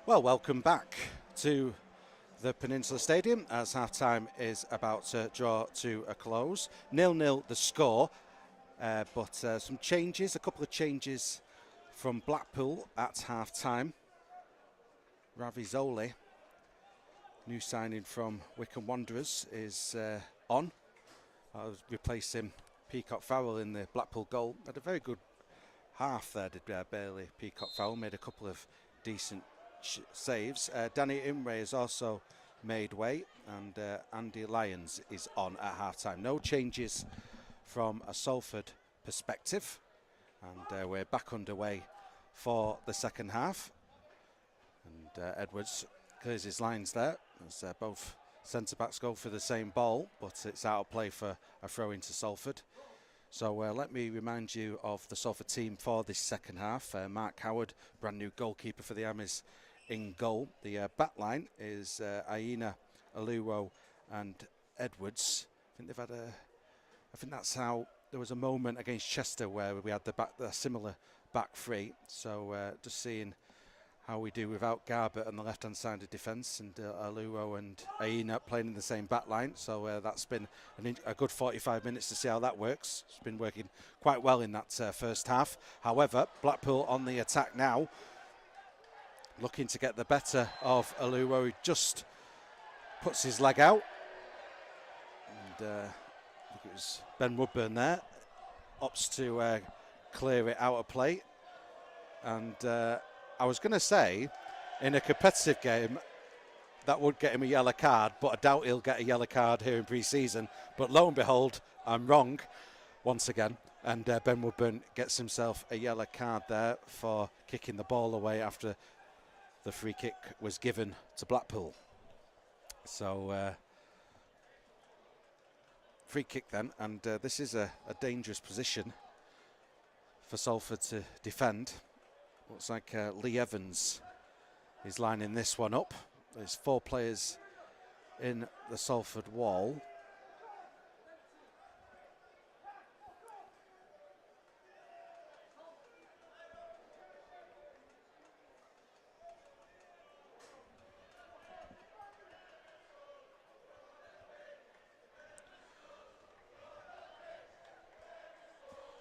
Well, welcome back to the Peninsula Stadium as half-time is about to draw to a close. 0-0 the score, but some changes, a couple of changes from Blackpool at half-time. Ravizoli, new signing from Wycombe Wanderers, is on. I was replacing Peacock Farrell in the Blackpool goal. Had a very good half there, did Bailey Peacock Farrell, made a couple of decent saves. Danny Imre has also made way, and Andy Lyons is on at half-time. No changes from a Salford perspective, and we're back underway for the second half. And Edwards clears his lines there as both centre-backs go for the same ball, but it's out of play for a throw into Salford. So let me remind you of the Salford team for this second half. Mark Howard, brand new goalkeeper for the Amis, in goal. The back line is Aina, Aluwo and Edwards. I think that's how there was a moment against Chester where we had the similar back three. So just seeing how we do without Garbutt on the left-hand side of defence, and Aluwo and Aina playing in the same back line. So that's been a good 45 minutes to see how that works. It's been working quite well in that first half. However, Blackpool on the attack now, looking to get the better of Aluwo, who just puts his leg out. And I think it was Ben Woodburn there, opts to clear it out of play. And I was going to say, in a competitive game, that would get him a yellow card, but I doubt he'll get a yellow card here in pre-season. But lo and behold, I'm wrong once again. And Ben Woodburn gets himself a yellow card there for kicking the ball away after the free kick was given to Blackpool. So free kick then, and this is a dangerous position for Salford to defend. Looks like Lee Evans is lining this one up. There's 4 players in the Salford wall.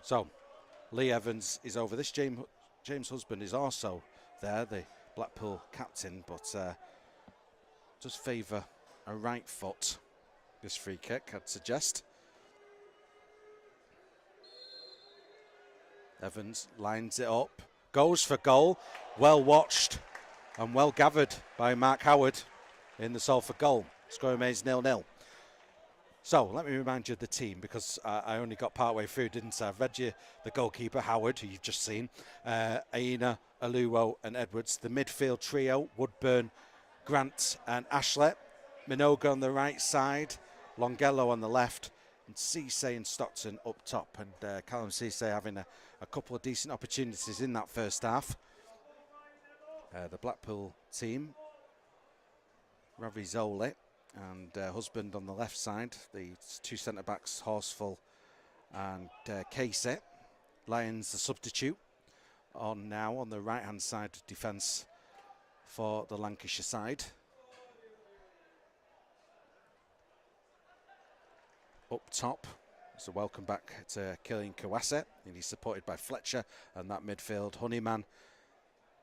So, Lee Evans is over this. James Husband is also there, the Blackpool captain, but does favour a right foot, this free kick, I'd suggest. Evans lines it up, goes for goal. Well watched and well gathered by Mark Howard in the Salford goal. Score remains 0-0. So let me remind you of the team, because I only got part way through, didn't I? I've read you the goalkeeper, Howard, who you've just seen, Aina, Aluwo and Edwards. The midfield trio, Woodburn, Grant and Ashley. Minogue on the right side, Longello on the left, and Cisse and Stockton up top. And Callum Cisse having a couple of decent opportunities in that first half. The Blackpool team, Ravizoli and Husband on the left side, the 2 centre-backs, Horsfall and Casey. Lyons, the substitute, on now on the right-hand side of defence for the Lancashire side. Up top, so welcome back to Killian Kawase, and he's supported by Fletcher, and that midfield, Honeyman,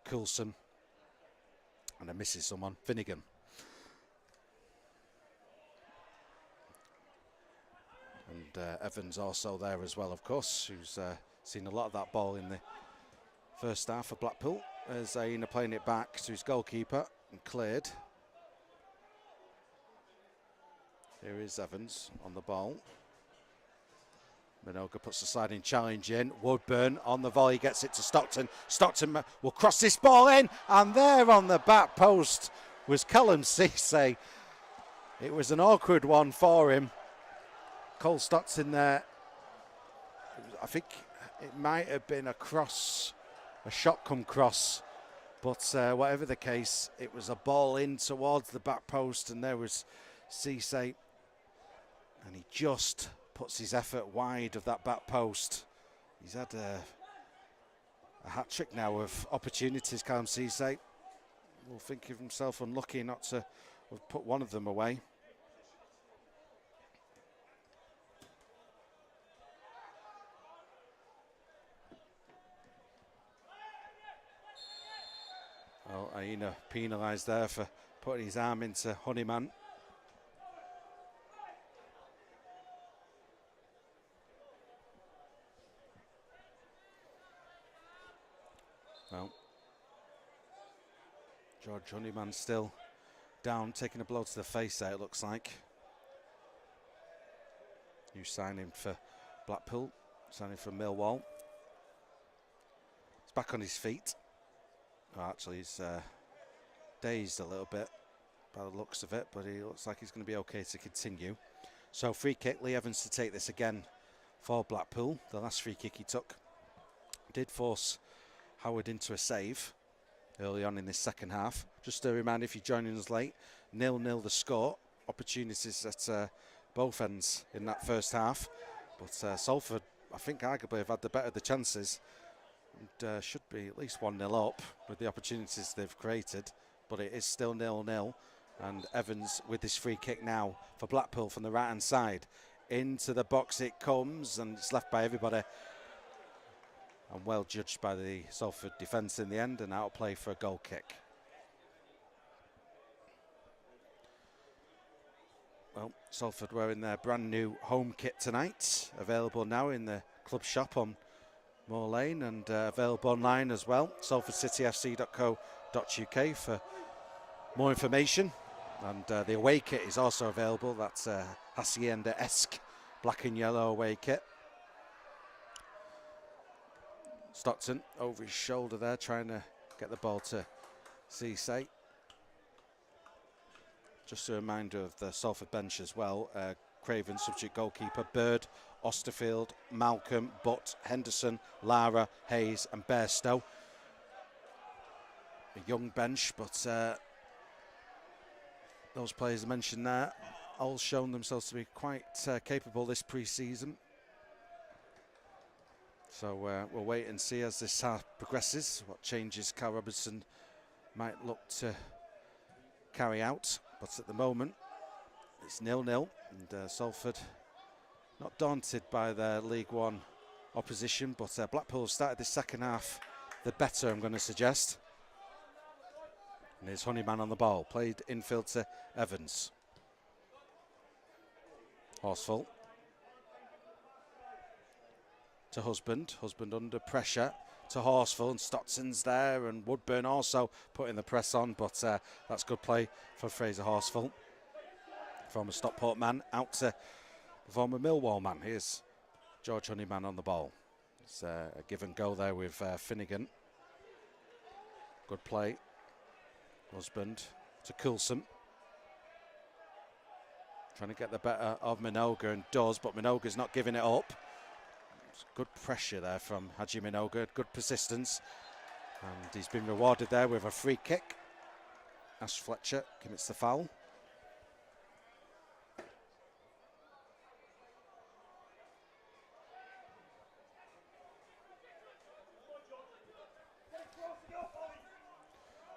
Coulson, and I'm missing someone, Finnegan. And Evans also there as well, of course, who's seen a lot of that ball in the first half of Blackpool. As Aina playing it back to his goalkeeper and cleared. Here is Evans on the ball. Minogue puts the sliding challenge in. Woodburn on the volley, gets it to Stockton. Stockton will cross this ball in, and there on the back post was Callum Cisse. It was an awkward one for him. Cole Stockton there, I think it might have been a cross, a shot come cross, but whatever the case, it was a ball in towards the back post, and there was Cisse, and he just puts his effort wide of that back post. He's had a hat-trick now of opportunities, Callum Cisse. will think of himself unlucky not to have put one of them away. Well, Aina penalised there for putting his arm into Honeyman. Well, George Honeyman still down, taking a blow to the face there, it looks like. New signing for Blackpool, signing from Millwall. He's back on his feet. Oh, actually, he's dazed a little bit by the looks of it, but he looks like he's going to be okay to continue. So free kick, Lee Evans to take this again for Blackpool. The last free kick he took did force Howard into a save early on in this second half. Just a reminder, if you're joining us late, 0-0 the score. Opportunities at both ends in that first half. But Salford, I think, arguably have had the better of the chances. And should be at least 1-0 up with the opportunities they've created. But it is still 0-0. And Evans with this free kick now for Blackpool from the right-hand side. Into the box it comes, and it's left by everybody. And well judged by the Salford defence in the end, and out of play for a goal kick. Well, Salford wearing their brand new home kit tonight, available now in the club shop on Moor Lane, and available online as well, salfordcityfc.co.uk for more information. And the away kit is also available. That's a Hacienda-esque black and yellow away kit. Stockton over his shoulder there, trying to get the ball to Cisse. Just a reminder of the Salford bench as well. Craven, substitute goalkeeper, Bird, Osterfield, Malcolm, Butt, Henderson, Lara, Hayes and Bairstow. A young bench, but those players I mentioned there all shown themselves to be quite capable this pre-season. So we'll wait and see as this half progresses what changes Cal Robertson might look to carry out. But at the moment, it's 0-0, and Salford not daunted by their League One opposition, but Blackpool have started the second half the better, I'm going to suggest. And here's Honeyman on the ball, played infield to Evans. Horsfall to Husband under pressure to Horsfall, and Stockton's there, and Woodburn also putting the press on, but that's good play for Fraser Horsfall. Former Stockport man out to the former Millwall man. Here's George Honeyman on the ball. It's a give and go there with Finnegan. Good play. Husband to Coulson. Trying to get the better of Minoga, and does, but Minoga's not giving it up. Good pressure there from Haji Minoga, good persistence, and he's been rewarded there with a free kick. Ash Fletcher commits the foul.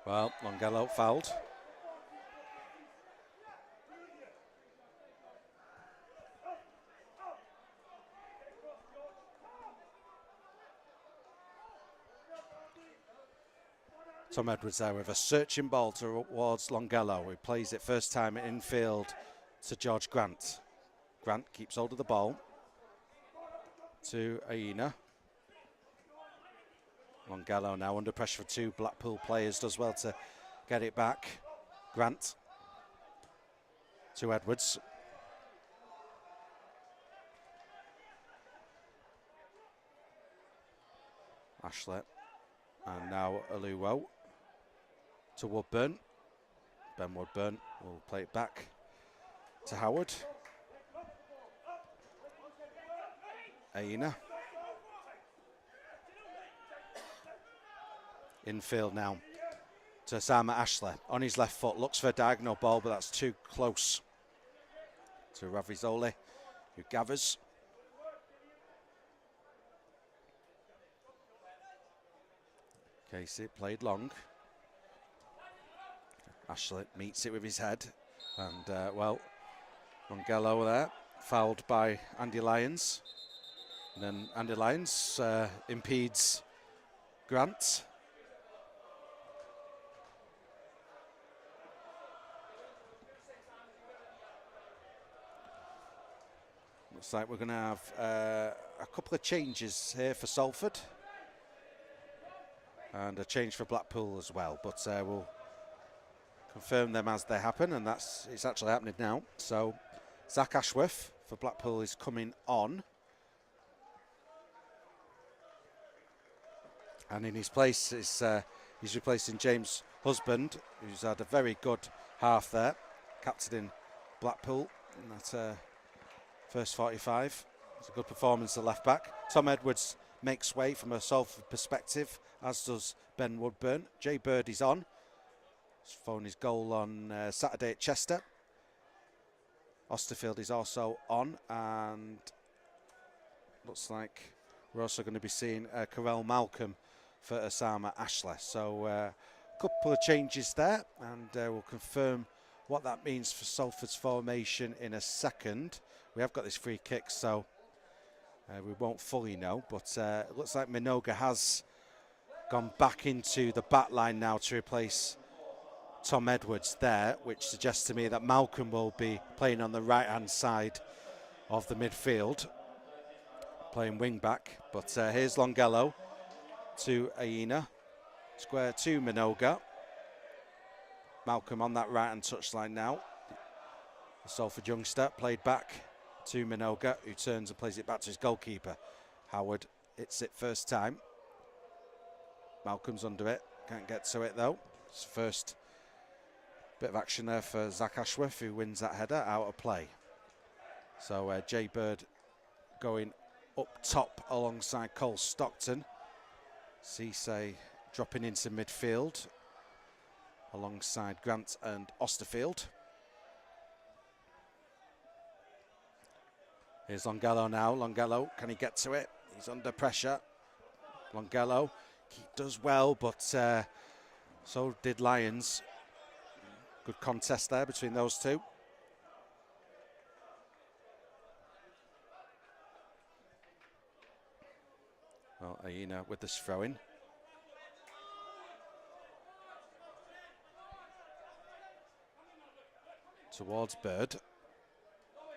Well, Longello fouled. Tom Edwards there with a searching ball towards Longello, who plays it first time infield to George Grant. Grant keeps hold of the ball to Aina. Longello now under pressure for two Blackpool players, does well to get it back. Grant to Edwards. Ashley, and now Aluwo to Woodburn. Ben Woodburn will play it back to Howard. Aina. Infield now to Osama Ashley on his left foot. Looks for a diagonal ball, but that's too close to Ravizoli, who gathers. Casey played long. Ashley meets it with his head, and well, Mongello there, fouled by Andy Lyons. And then Andy Lyons impedes Grant. Looks like we're going to have a couple of changes here for Salford. And a change for Blackpool as well. But we'll confirm them as they happen, and it's actually happening now. So Zach Ashworth for Blackpool is coming on. And in his place is he's replacing James Husband, who's had a very good half there, captaining Blackpool in that first 45. It's a good performance at left back. Tom Edwards makes way from a Salford perspective, as does Ben Woodburn. Jay Bird is on. He's following his goal on Saturday at Chester. Osterfield is also on, and looks like we're also going to be seeing Carell Malcolm for Osama Ashley. So a couple of changes there, and we'll confirm what that means for Salford's formation in a second. We have got this free kick, so we won't fully know, but it looks like Minoga has gone back into the back line now to replace Tom Edwards there, which suggests to me that Malcolm will be playing on the right-hand side of the midfield, playing wing-back. But here's Longello to Aina, square to Minoga. Malcolm on that right-hand touchline now. The Salford youngster played back to Minoga, who turns and plays it back to his goalkeeper. Howard hits it first time. Malcolm's under it, can't get to it though. It's the first bit of action there for Zach Ashworth, who wins that header out of play. So Jay Bird going up top alongside Cole Stockton. Cisse dropping into midfield alongside Grant and Osterfield. Here's Longello now. Longello, can he get to it? He's under pressure. Longello, he does well, but so did Lyons. Good contest there between those two. Well, Aina with this throw-in. Towards Bird.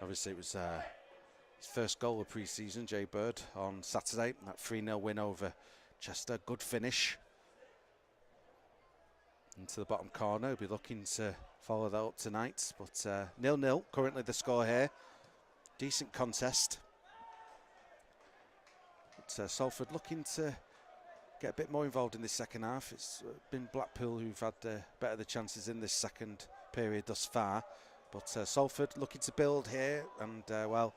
Obviously it was his first goal of pre-season, Jay Bird, on Saturday. That 3-0 win over Chester. Good finish. Into the bottom corner. He'll be looking to follow that up tonight. But 0-0 currently the score here. Decent contest. But Salford looking to get a bit more involved in this second half. It's been Blackpool who've had better the chances in this second period thus far. But Salford looking to build here, and well,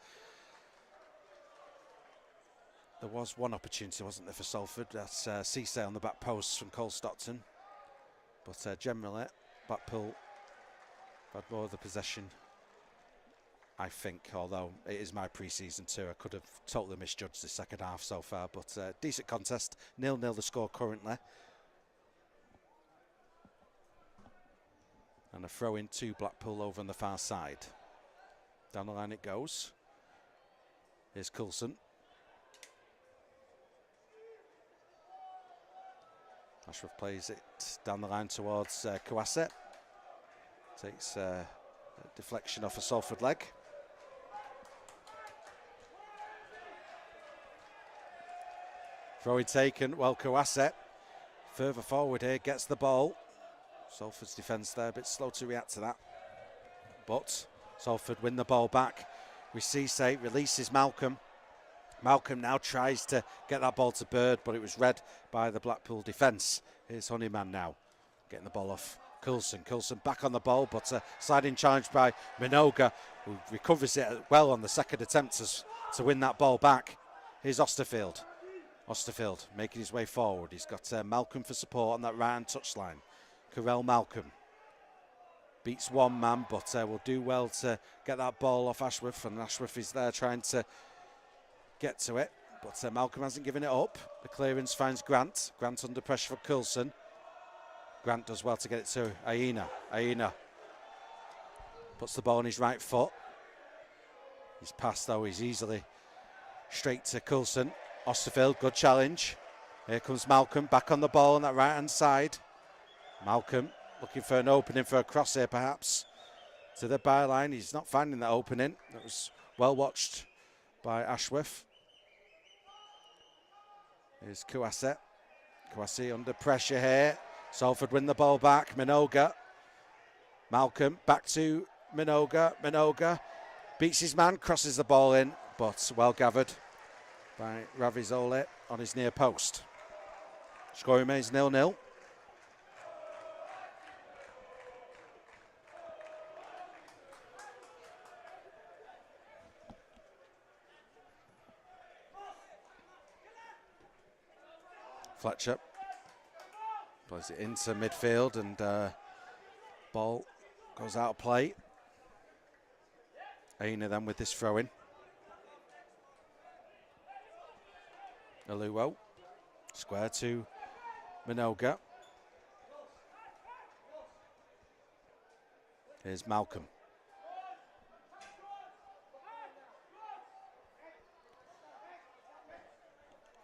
there was one opportunity, wasn't there, for Salford? That's Cisse on the back post from Cole Stockton. But generally, Blackpool had more of the possession, I think, although it is my pre-season too. I could have totally misjudged the second half so far, but decent contest. 0-0 the score currently. And a throw in to Blackpool over on the far side. Down the line it goes. Here's Coulson. Ashworth plays it down the line towards Kouasset. Takes a deflection off a Salford leg. Throw-in taken. Well, Kouasset further forward here gets the ball. Salford's defence there a bit slow to react to that. But Salford win the ball back. We see Cisse releases Malcolm. Malcolm now tries to get that ball to Bird, but it was read by the Blackpool defence. Here's Honeyman now, getting the ball off Coulson. Coulson back on the ball, but a sliding challenge by Minoga, who recovers it well on the second attempt to win that ball back. Here's Osterfield. Osterfield making his way forward. He's got Malcolm for support on that right-hand touchline. Carell Malcolm beats one man, but will do well to get that ball off Ashworth, and Ashworth is there trying to get to it, but Malcolm hasn't given it up. The clearance finds Grant. Grant under pressure for Coulson. Grant does well to get it to Aina. Aina puts the ball on his right foot. His pass, though, is easily straight to Coulson. Osterfield, good challenge. Here comes Malcolm, back on the ball on that right-hand side. Malcolm looking for an opening for a cross here, perhaps, to the byline. He's not finding that opening. That was well watched by Ashworth. Here's Kouassi. Kouassi under pressure here. Salford win the ball back. Minoga. Malcolm back to Minoga. Minoga beats his man, crosses the ball in, but well gathered by Ravizole on his near post. Score remains 0-0. Fletcher plays it into midfield and ball goes out of play. Aina then with this throw in. Aluo, square to Minoga. Here's Malcolm.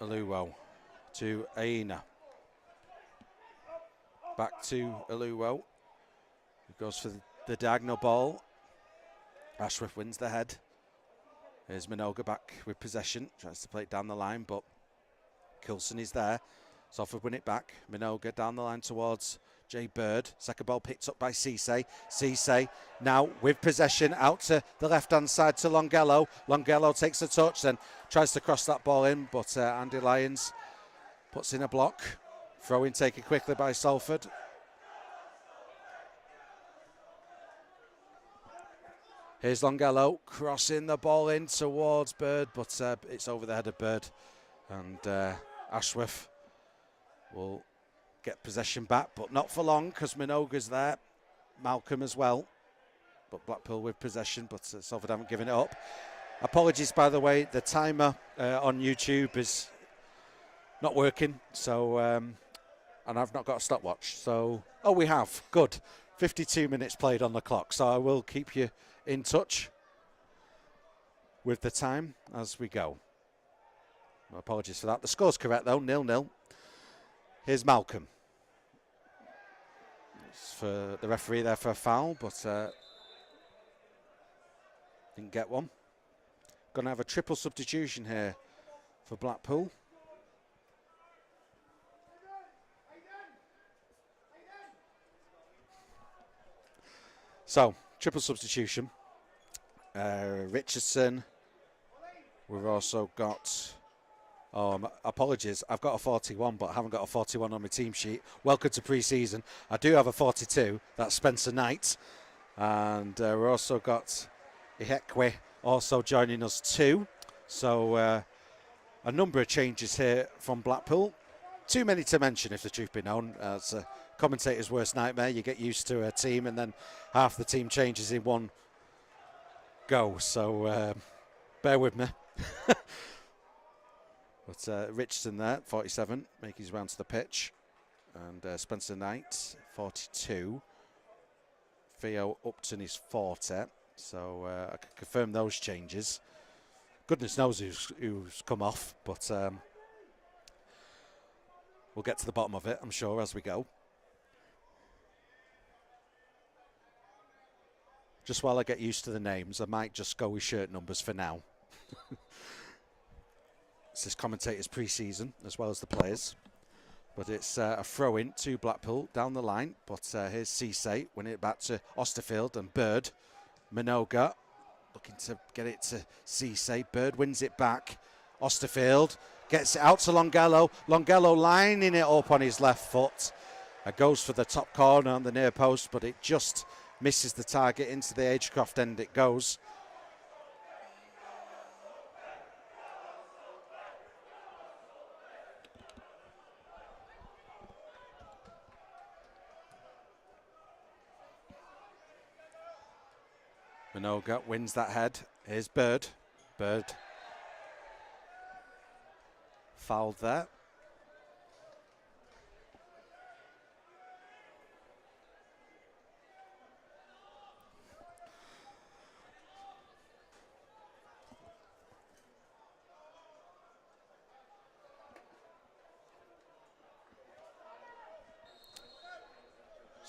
Aluo to Aina. Back to Aluo. He goes for the diagonal ball. Ashworth wins the head. Here's Minoga back with possession. Tries to play it down the line, but Coulson is there. Salford win it back. Minoga down the line towards Jay Bird. Second ball picked up by Cisse. Cisse now with possession out to the left-hand side to Longello. Longello takes a touch, then tries to cross that ball in, but Andy Lyons puts in a block. Throw in taken quickly by Salford. Here's Longello crossing the ball in towards Bird, but it's over the head of Bird. And Ashworth will get possession back, but not for long because Minoga's there. Malcolm as well. But Blackpool with possession, but Salford haven't given it up. Apologies, by the way, the timer on YouTube is not working, so and I've not got a stopwatch. So, oh, we have. Good. 52 minutes played on the clock, so I will keep you in touch with the time as we go. No apologies for that. The score's correct, though, 0-0. Here's Malcolm. It's for the referee there for a foul, but didn't get one. Going to have a triple substitution here for Blackpool. So, triple substitution. Richardson. We've also got... apologies, I've got a 41, but I haven't got a 41 on my team sheet. Welcome to pre-season. I do have a 42. That's Spencer Knight. And we've also got Ihekwe also joining us too. So a number of changes here from Blackpool. Too many to mention, if the truth be known. It's a commentator's worst nightmare. You get used to a team and then half the team changes in one go. So bear with me. But Richardson there, 47, making his round to the pitch. And Spencer Knight, 42. Theo Upton is 40. So I can confirm those changes. Goodness knows who's come off, but we'll get to the bottom of it, I'm sure, as we go. Just while I get used to the names, I might just go with shirt numbers for now. This is commentators pre-season as well as the players. But it's a throw-in to Blackpool down the line. But here's Cisse winning it back to Osterfield and Bird. Minoga looking to get it to Cisse. Bird wins it back. Osterfield gets it out to Longello. Longello lining it up on his left foot. Goes for the top corner on the near post, but it just misses the target. Into the Agecroft end it goes. Minoga wins that head. Here's Bird. Bird fouled there.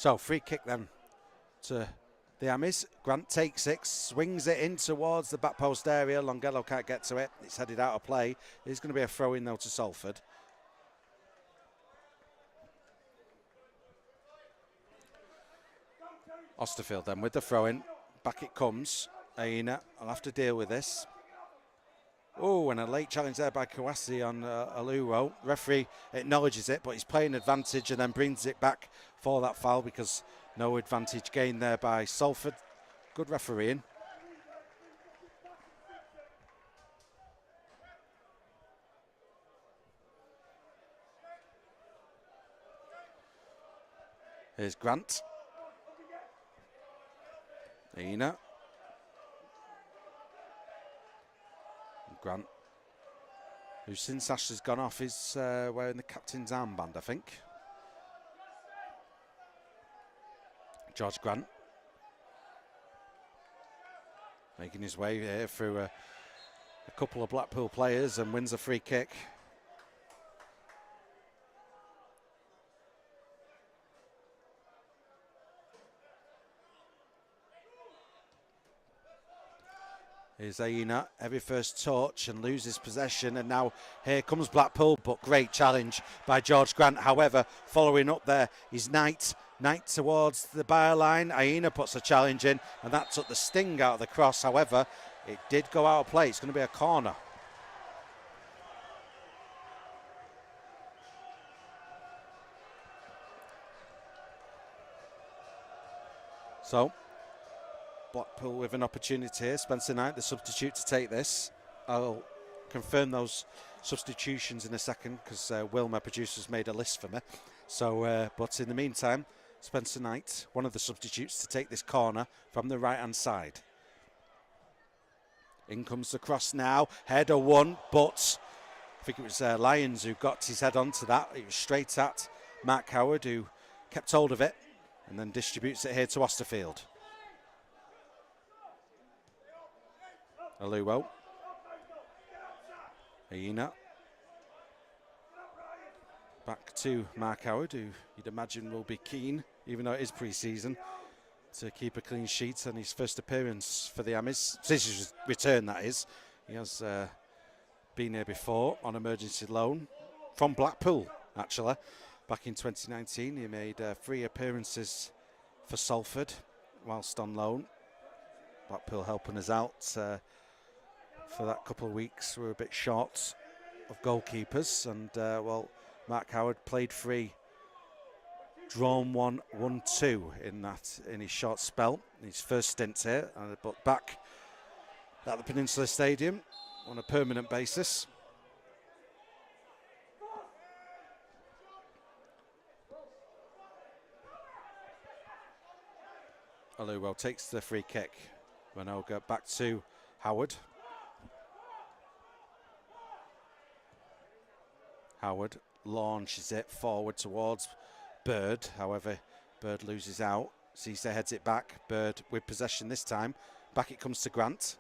So free kick then to the Amis. Grant takes it, swings it in towards the back post area. Longello can't get to it. It's headed out of play. There's going to be a throw in though to Salford. Osterfield then with the throw in. Back it comes. Aina, I'll have to deal with this. Oh, and a late challenge there by Kawasi on Aluro. Referee acknowledges it, but he's playing advantage and then brings it back for that foul because no advantage gained there by Salford. Good refereeing. Here's Grant. Aina. Grant, who since Ashley's gone off is wearing the captain's armband, I think. George Grant making his way here through a couple of Blackpool players and wins a free kick. Here's Aina, every first touch and loses possession, and now here comes Blackpool, but great challenge by George Grant. However, following up there is Knight towards the byline. Aina puts a challenge in, and that took the sting out of the cross. However, it did go out of play. It's going to be a corner. So Blackpool with an opportunity here. Spencer Knight, the substitute, to take this. I'll confirm those substitutions in a second because Will, my producer's made a list for me. So, but in the meantime, Spencer Knight, one of the substitutes, to take this corner from the right-hand side. In comes the cross now. Header one, but I think it was Lyons who got his head onto that. It was straight at Mark Howard, who kept hold of it and then distributes it here to Osterfield. Aluo. Aina. Back to Mark Howard, who you'd imagine will be keen, even though it is pre-season, to keep a clean sheet on his first appearance for the Amis. Since his return, that is. He has been here before on emergency loan from Blackpool, actually. Back in 2019, he made 3 appearances for Salford whilst on loan. Blackpool helping us out for that couple of weeks. We were a bit short of goalkeepers, and well, Mark Howard played 3, drawn 1, won 2 in his short spell, in his first stint here, but back at the Peninsula Stadium on a permanent basis. Aluo takes the free kick. Manoga back to Howard. Howard launches it forward towards Bird. However, Bird loses out. Cisse heads it back. Bird with possession this time. Back it comes to Grant.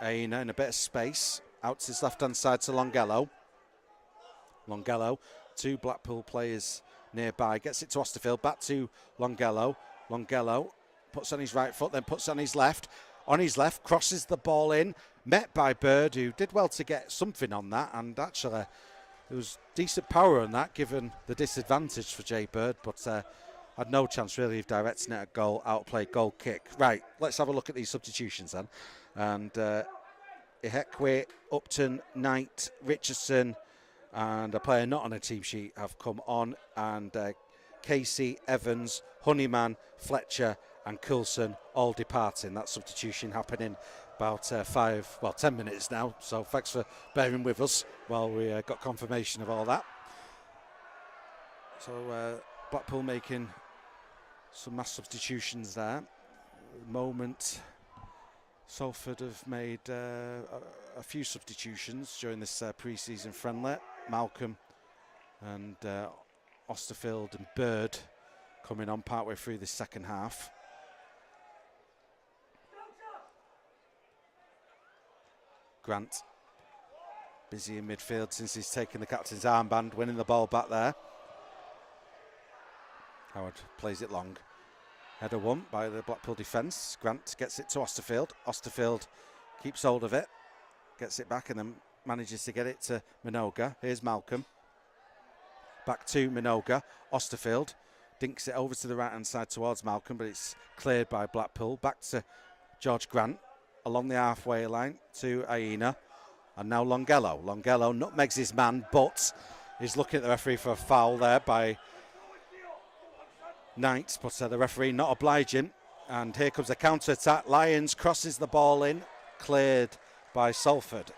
Aina in a bit of space. Out to his left-hand side to Longello. Longello, 2 Blackpool players nearby. Gets it to Osterfield. Back to Longello. Longello puts on his right foot, then puts on his left. On his left, crosses the ball in. Met by Bird, who did well to get something on that. And actually, there was decent power on that, given the disadvantage for Jay Bird. But had no chance really of directing it at goal. Outplay, goal kick. Right, let's have a look at these substitutions then. And Ihekwe, Upton, Knight, Richardson, and a player not on a team sheet have come on. And Casey, Evans, Honeyman, Fletcher and Coulson all departing. That substitution happening about 10 minutes now. So thanks for bearing with us while we got confirmation of all that. So Blackpool making some mass substitutions there. At the moment, Salford have made a few substitutions during this pre-season friendly. Malcolm and Osterfield and Bird coming on partway through the second half. Grant busy in midfield since he's taken the captain's armband, winning the ball back there. Howard plays it long. Header won by the Blackpool defence. Grant gets it to Osterfield. Osterfield keeps hold of it, gets it back and then manages to get it to Minoga. Here's Malcolm. Back to Minoga. Osterfield dinks it over to the right-hand side towards Malcolm, but it's cleared by Blackpool. Back to George Grant along the halfway line to Aina. And now Longello. Longello nutmegs his man, but he's looking at the referee for a foul there by Knight, but the referee not obliging. And here comes a counter-attack. Lyons crosses the ball in, cleared by Salford.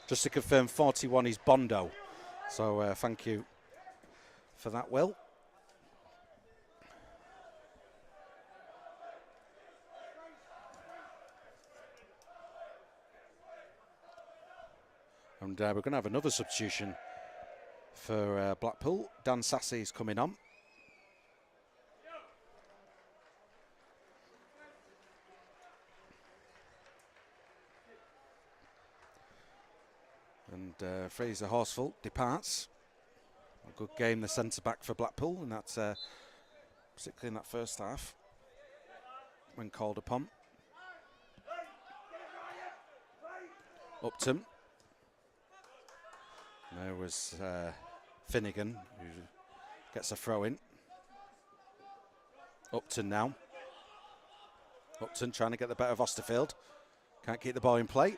Just to confirm, 41 is Bondo. So thank you for that, Will. And we're going to have another substitution for Blackpool. Dan Sassy is coming on. And Fraser Horsfall departs. A good game, the centre-back for Blackpool, and that's particularly in that first half when called upon. Upton. There was Finnegan, who gets a throw in. Upton now. Upton trying to get the better of Osterfield. Can't keep the ball in play.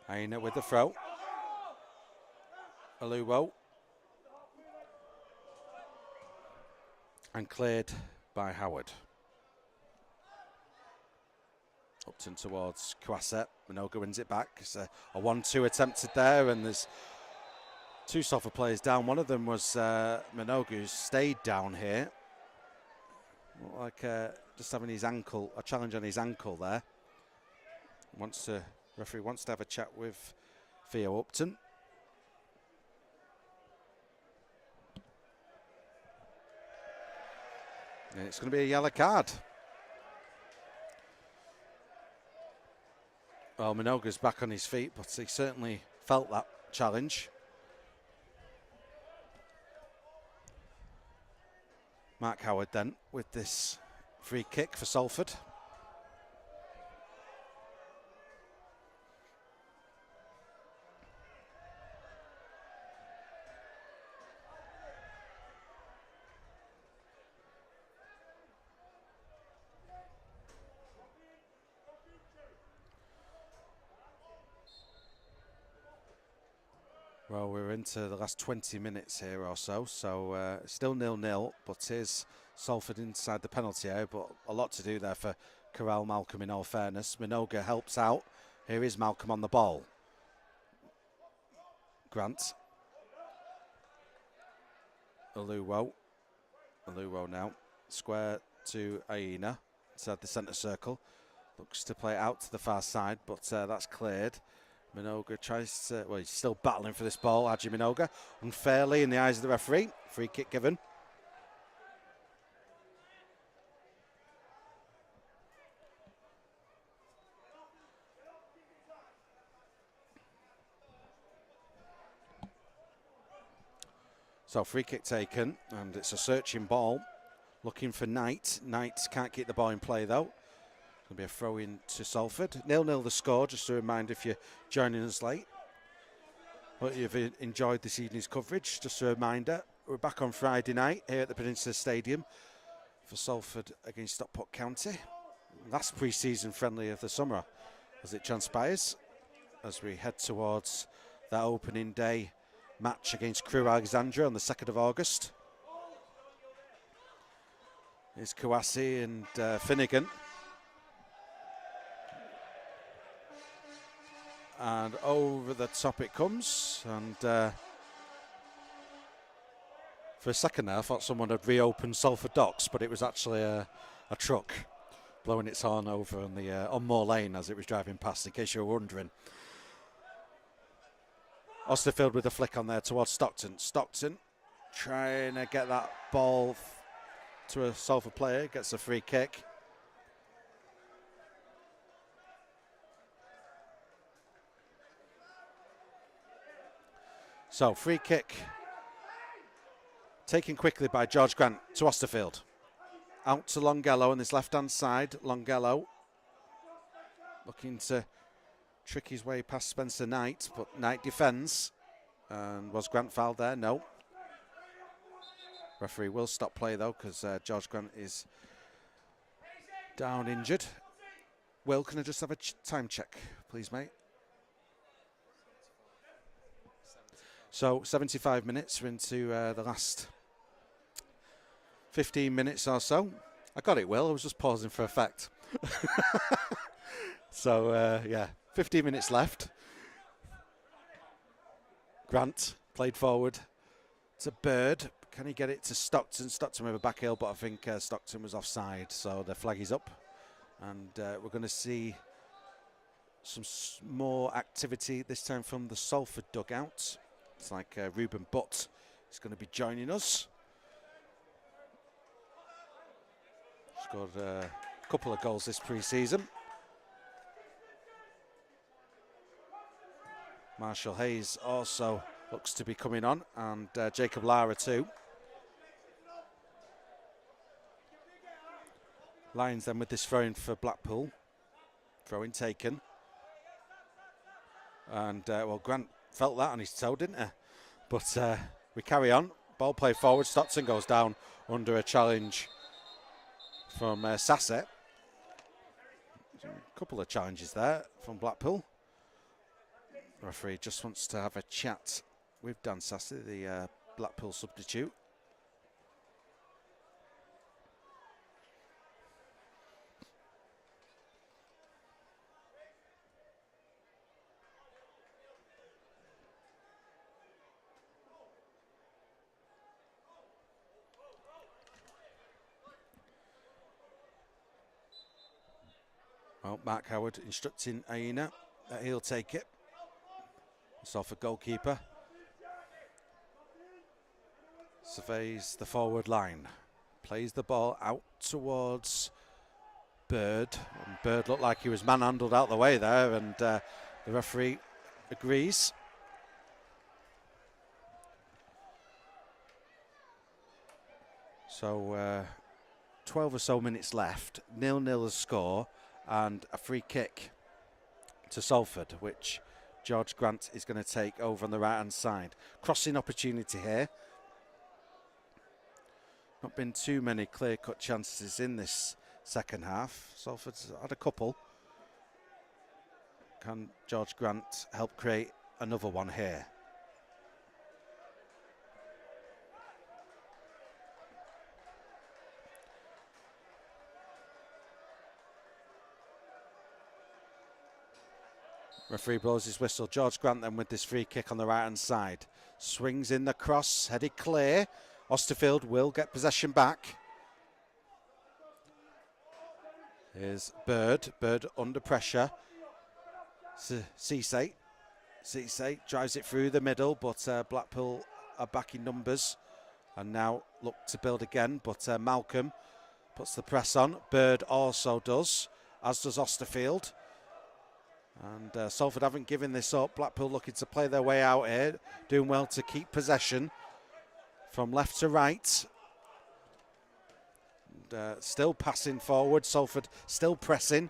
Aina with the throw. Aluwo. And cleared by Howard. Upton towards Kwasa. Minoga wins it back. It's a 1-2 attempted there, and there's two Salford players down. One of them was Minoga, who stayed down here. Like just having his ankle, a challenge on his ankle there. Referee wants to have a chat with Theo Upton. And it's going to be a yellow card. Well, Minoga's back on his feet, but he certainly felt that challenge. Mark Howard then with this free kick for Salford. Well, we're into the last 20 minutes here or so, so still 0-0, but here's Salford inside the penalty area, but a lot to do there for Corral Malcolm in all fairness. Minoga helps out. Here is Malcolm on the ball. Grant. Aluwo. Aluwo now. Square to Aina, inside the centre circle. Looks to play out to the far side, but that's cleared. Minoga tries to, well, he's still battling for this ball, Haji Minoga, unfairly in the eyes of the referee. Free kick given. So free kick taken, and it's a searching ball, looking for Knight. Knight can't keep the ball in play though. Going to be a throw in to Salford. 0-0 the score, just a reminder if you're joining us late. Hope you've enjoyed this evening's coverage. Just a reminder, we're back on Friday night here at the Peninsula Stadium for Salford against Stockport County. Last pre-season friendly of the summer as it transpires, as we head towards that opening day match against Crewe Alexandra on the 2nd of August. Here's Kawasi and Finnegan. And over the top it comes, and for a second there I thought someone had reopened Salford Docks, but it was actually a truck blowing its horn over on Moor Lane as it was driving past, in case you were wondering. Osterfield with a flick on there towards Stockton. Stockton trying to get that ball to a Salford player, gets a free kick. So free kick taken quickly by George Grant to Osterfield. Out to Longello on this left-hand side. Longello looking to trick his way past Spencer Knight, but Knight defends. And was Grant fouled there? No. Referee will stop play though, because George Grant is down injured. Will, can I just have a time check, please, mate? So 75 minutes. We're into the last 15 minutes or so. I got it, Will. I was just pausing for effect. So, yeah, 15 minutes left. Grant played forward to Bird. Can he get it to Stockton? Stockton with a back heel, but I think Stockton was offside, so the flag is up. And we're going to see some more activity, this time from the Salford dugout. It's like Ruben Butt is going to be joining us. Scored a couple of goals this pre-season. Marshall Hayes also looks to be coming on, and Jacob Lara too. Lions then with this throw-in for Blackpool. Throw-in taken. And, well, Grant felt that on his toe, didn't he? But we carry on. Ball play forward. Stockton goes down under a challenge from Sasset. A couple of challenges there from Blackpool. The referee just wants to have a chat with Dan Sasset, the Blackpool substitute. Well, Mark Howard instructing Aina that he'll take it. Salford goalkeeper surveys the forward line, plays the ball out towards Bird, and Bird looked like he was manhandled out the way there, and the referee agrees. So 12 or so minutes left, 0-0 the score, and a free kick to Salford, which George Grant is going to take over on the right-hand side. Crossing opportunity here. Not been too many clear-cut chances in this second half. Salford's had a couple. Can George Grant help create another one here? Referee blows his whistle. George Grant then with this free kick on the right-hand side. Swings in the cross, headed clear. Osterfield will get possession back. Here's Bird. Bird under pressure. Cisse drives it through the middle, but Blackpool are back in numbers and now look to build again, but Malcolm puts the press on. Bird also does, as does Osterfield. And Salford haven't given this up. Blackpool looking to play their way out here, doing well to keep possession from left to right. And, still passing forward. Salford still pressing.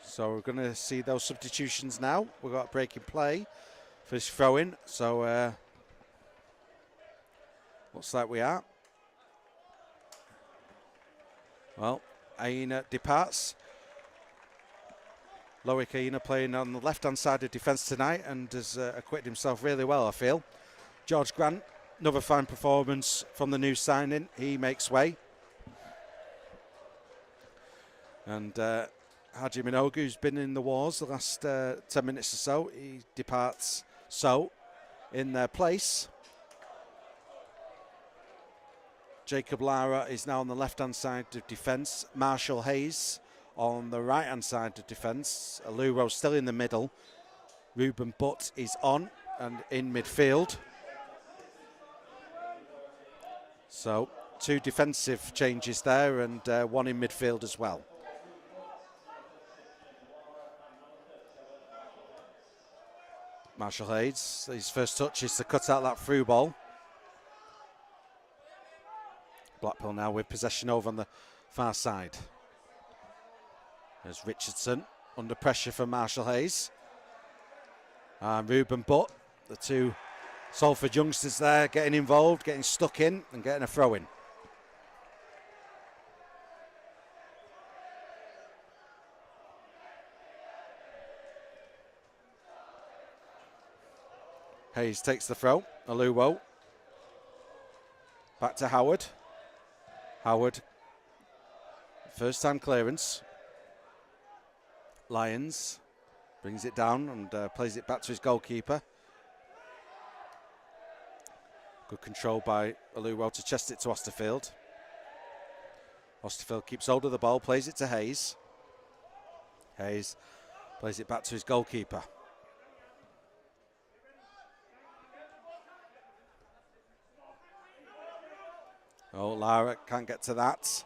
So we're going to see those substitutions now. We've got a break in play for this throw-in. So looks like we are. Well, Aina departs. Loic Aina playing on the left-hand side of defence tonight and has acquitted himself really well, I feel. George Grant, another fine performance from the new signing. He makes way. And Haji Minogue, who's been in the wars the last 10 minutes or so, he departs. So, in their place, Jacob Lara is now on the left-hand side of defence. Marshall Hayes on the right-hand side of defence. Aluro still in the middle. Ruben Butt is on and in midfield. So 2 defensive changes there and 1 in midfield as well. Marshall Hayes, his first touch is to cut out that through ball. Blackpool now with possession over on the far side. There's Richardson under pressure from Marshall Hayes. And Ruben Butt, the 2 Salford youngsters there getting involved, getting stuck in and getting a throw in. Hayes takes the throw. Aluwo. Back to Howard. Howard. First time clearance. Lyons brings it down and plays it back to his goalkeeper. Good control by Aluwo to chest it to Osterfield. Osterfield keeps hold of the ball, plays it to Hayes. Hayes plays it back to his goalkeeper. Oh, Lara can't get to that.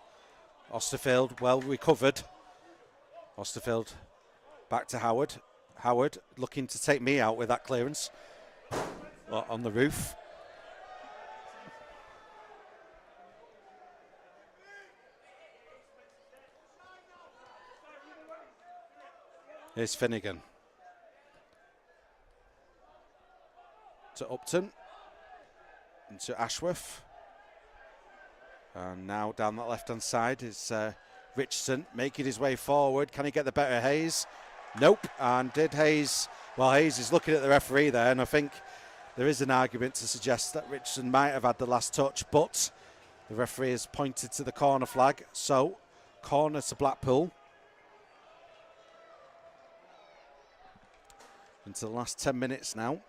Osterfield well recovered. Osterfield back to Howard. Howard looking to take me out with that clearance on the roof. Here's Finnegan. To Upton. And to Ashworth. And now down that left-hand side is Richardson making his way forward. Can he get the better Hayes? Nope. And did Hayes... Well, Hayes is looking at the referee there, and I think there is an argument to suggest that Richardson might have had the last touch, but the referee has pointed to the corner flag. So, corner to Blackpool. Into the last 10 minutes now.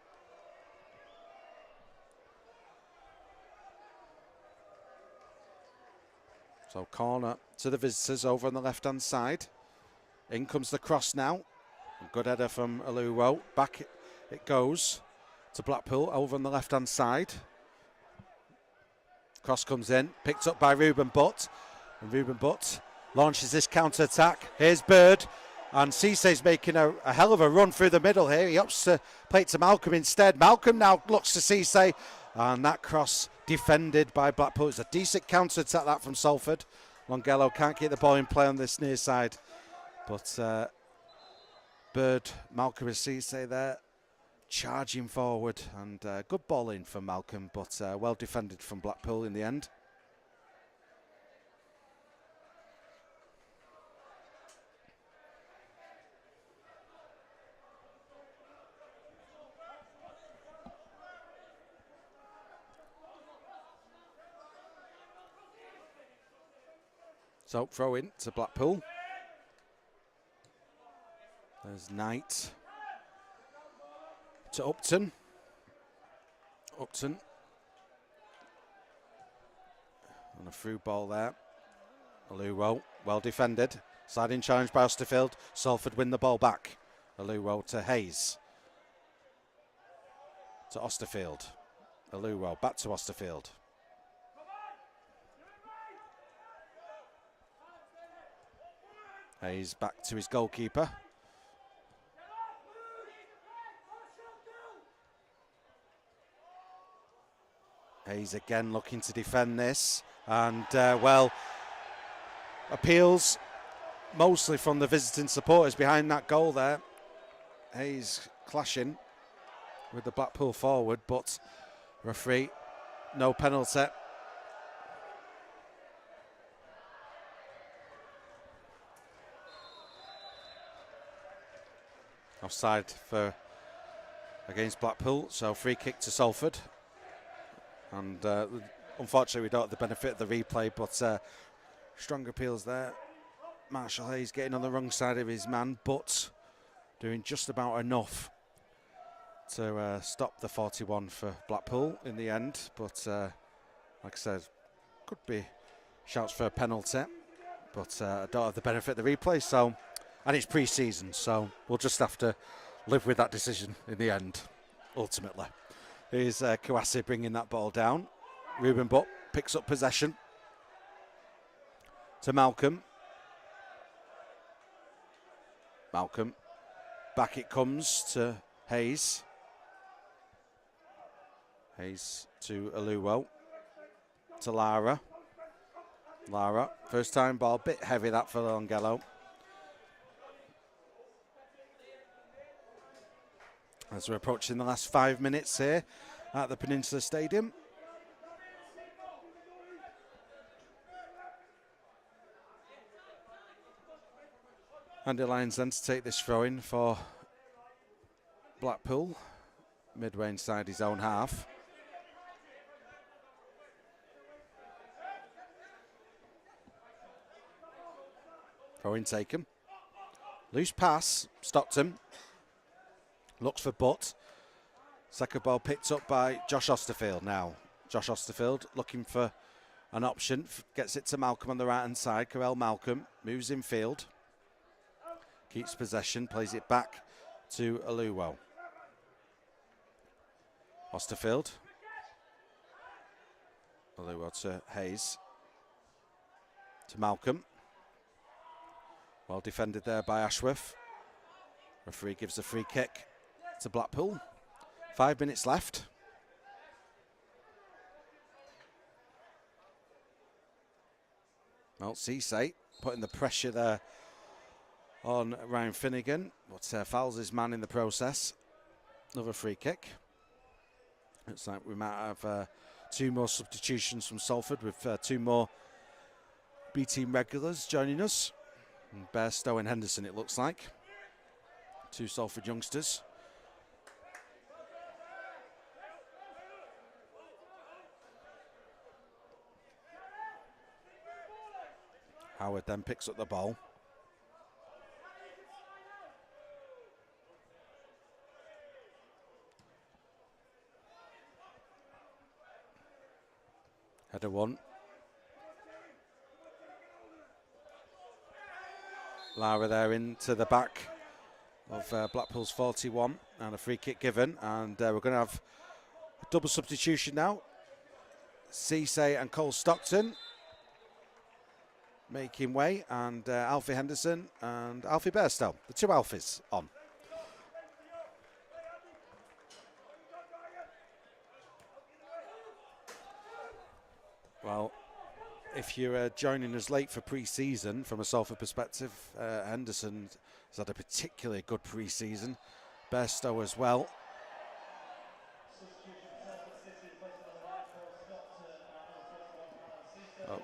So corner to the visitors over on the left-hand side. In comes the cross now. Good header from Aluwo. Back it goes to Blackpool over on the left-hand side. Cross comes in, picked up by Ruben Butt. And Ruben Butt launches this counter-attack. Here's Bird. And Cissé's making a hell of a run through the middle here. He opts to play it to Malcolm instead. Malcolm now looks to Cissé. And that cross defended by Blackpool. It's a decent counter-attack that from Salford. Longello can't keep the ball in play on this near side. But Bird, Malcolm and Cissé there charging forward. And good ball in from Malcolm, but well defended from Blackpool in the end. So throw in to Blackpool. There's Knight to Upton. Upton on a through ball there. Aluwo well defended. Sliding challenge by Osterfield. Salford win the ball back. Aluwo to Hayes. To Osterfield. Aluwo back to Osterfield. Hayes back to his goalkeeper. Hayes again looking to defend this. And, well, appeals mostly from the visiting supporters behind that goal there. Hayes clashing with the Blackpool forward, but referee, no penalty. Offside against Blackpool, so free kick to Salford. And unfortunately we don't have the benefit of the replay, but strong appeals there. Marshall Hayes getting on the wrong side of his man, but doing just about enough to stop the 41 for Blackpool in the end. But like I said, could be shouts for a penalty, but I don't have the benefit of the replay. So, and it's pre-season, so we'll just have to live with that decision in the end, ultimately. Here's Kouassi bringing that ball down. Ruben Butt picks up possession to Malcolm. Malcolm, back it comes to Hayes. Hayes to Aluwo, to Lara. Lara, first time ball, bit heavy that for Longello. As we're approaching the last 5 minutes here at the Peninsula Stadium. Andy Lyons then to take this throw in for Blackpool, midway inside his own half. Throw in taken. Loose pass, Stockton. Looks for Butt. Second ball picked up by Josh Osterfield now. Josh Osterfield looking for an option. Gets it to Malcolm on the right hand side. Carell Malcolm moves in field. Keeps possession, plays it back to Aluwo. Osterfield. Aluwo to Hayes. To Malcolm. Well defended there by Ashworth. Referee gives a free kick to Blackpool. 5 minutes left. Well, Cisse putting the pressure there on Ryan Finnegan, but fouls his man in the process. Another free kick. Looks like we might have 2 more substitutions from Salford with 2 more B-team regulars joining us. And Bairstow and Henderson, it looks like. 2 Salford youngsters. Howard then picks up the ball. Header 1. Lara there into the back of Blackpool's 41 and a free kick given, and we're going to have a double substitution now. Cisse and Cole Stockton making way, and Alfie Henderson and Alfie Bairstow, the 2 Alfies on. Well, if you're joining us late for pre-season, from a Salford perspective, Henderson has had a particularly good pre-season. Bairstow as well. Oh.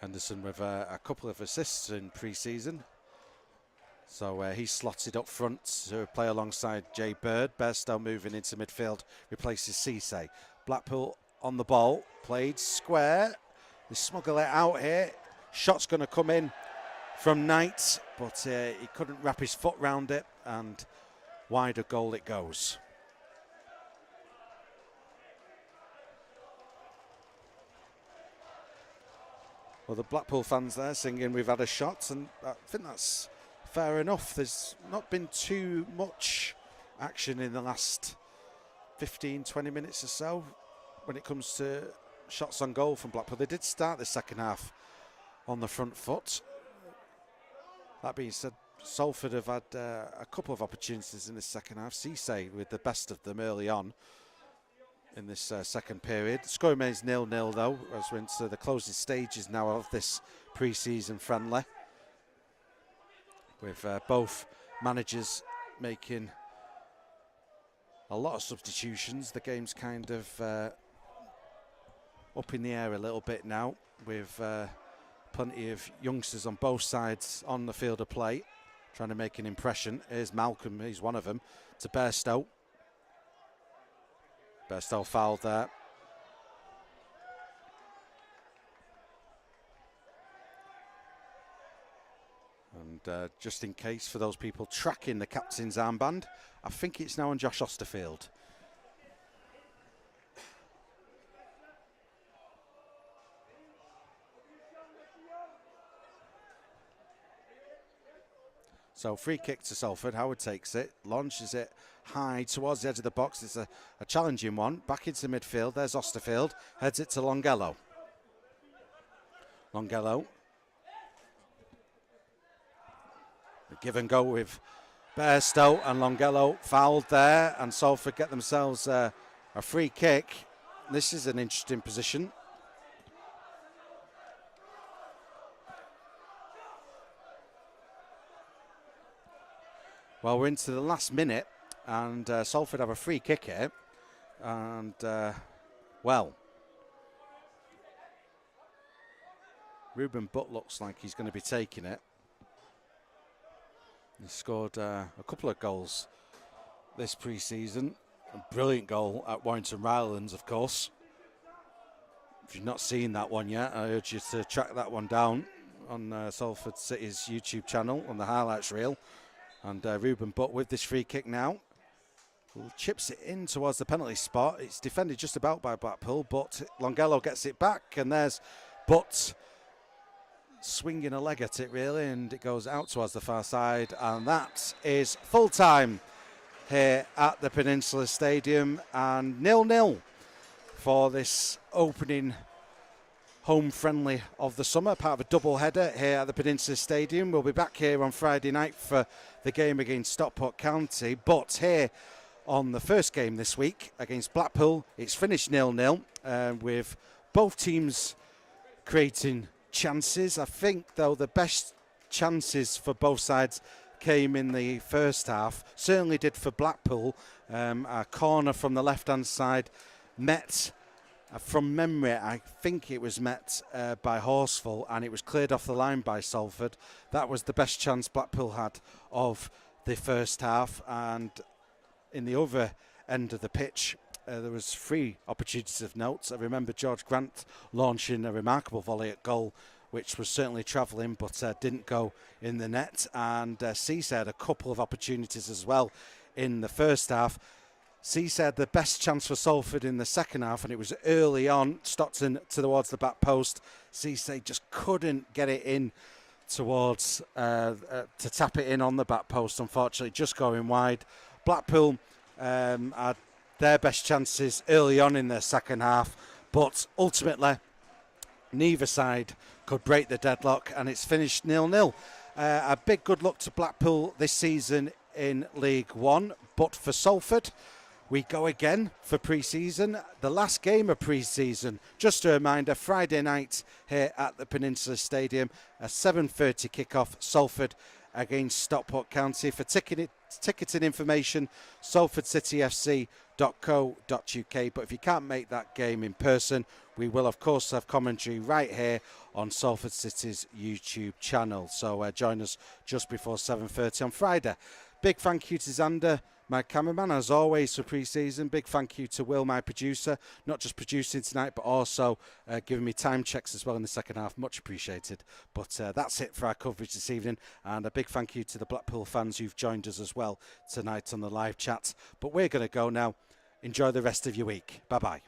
Henderson with a couple of assists in pre-season. So he's slotted up front to play alongside Jay Bird. Bairstow moving into midfield, replaces Cisse. Blackpool on the ball, played square. They smuggle it out here. Shot's going to come in from Knight, but he couldn't wrap his foot round it, and wider goal it goes. Well, the Blackpool fans there singing "We've had a shot," and I think that's fair enough. There's not been too much action in the last 15-20 minutes or so when it comes to shots on goal from Blackpool. They did start the second half on the front foot. That being said, Salford have had a couple of opportunities in the second half. Cisse with the best of them early on in this second period. Score remains 0-0 though, as we're into the closing stages now of this pre-season friendly, with both managers making a lot of substitutions. The game's kind of up in the air a little bit now, with plenty of youngsters on both sides on the field of play trying to make an impression. Here's Malcolm, he's one of them, to Bairstow. Bairstow fouled there. And just in case, for those people tracking the captain's armband, I think it's now on Josh Osterfield. So free kick to Salford. Howard takes it, launches it high towards the edge of the box. It's a challenging one. Back into midfield. There's Osterfield. Heads it to Longello. Longello. The give and go with Bairstow, and Longello fouled there, and Salford get themselves a free kick. This is an interesting position. Well, we're into the last minute, and Salford have a free kick here. And, well, Ruben Butt looks like he's going to be taking it. He scored a couple of goals this pre-season. A brilliant goal at Warrington Rylands, of course. If you've not seen that one yet, I urge you to track that one down on Salford City's YouTube channel on the highlights reel. And Ruben Butt with this free kick now. Chips it in towards the penalty spot. It's defended just about by Blackpool, but Longello gets it back, and there's Butt swinging a leg at it, really, and it goes out towards the far side, and that is full time here at the Peninsula Stadium, and 0-0 for this opening home friendly of the summer, part of a double header here at the Peninsula Stadium. We'll be back here on Friday night for the game against Stockport County, but here on the first game this week against Blackpool, it's finished 0-0 with both teams creating chances. I think, though, the best chances for both sides came in the first half. Certainly did for Blackpool. A corner from the left-hand side met, from memory, I think it was met by Horsfall, and it was cleared off the line by Salford. That was the best chance Blackpool had of the first half. And in the other end of the pitch, there was 3 opportunities of note. I remember George Grant launching a remarkable volley at goal, which was certainly travelling, but didn't go in the net. And Ceesay had a couple of opportunities as well in the first half. Ceesay had the best chance for Salford in the second half, and it was early on. Stockton towards the back post. Ceesay just couldn't get it in towards to tap it in on the back post, unfortunately, just going wide. Blackpool had their best chances early on in their second half, but ultimately neither side could break the deadlock, and it's finished 0-0. A big good luck to Blackpool this season in League One, but for Salford, we go again for pre-season. The last game of pre-season, just a reminder, Friday night here at the Peninsula Stadium, a 7:30 kickoff, Salford against Stockport County. For ticketing information, salfordcityfc.co.uk. But if you can't make that game in person, we will of course have commentary right here on Salford City's YouTube channel. So join us just before 7:30 on Friday. Big thank you to Xander, my cameraman, as always, for pre-season. Big thank you to Will, my producer, not just producing tonight, but also giving me time checks as well in the second half. Much appreciated. But that's it for our coverage this evening. And a big thank you to the Blackpool fans who've joined us as well tonight on the live chat. But we're going to go now. Enjoy the rest of your week. Bye-bye.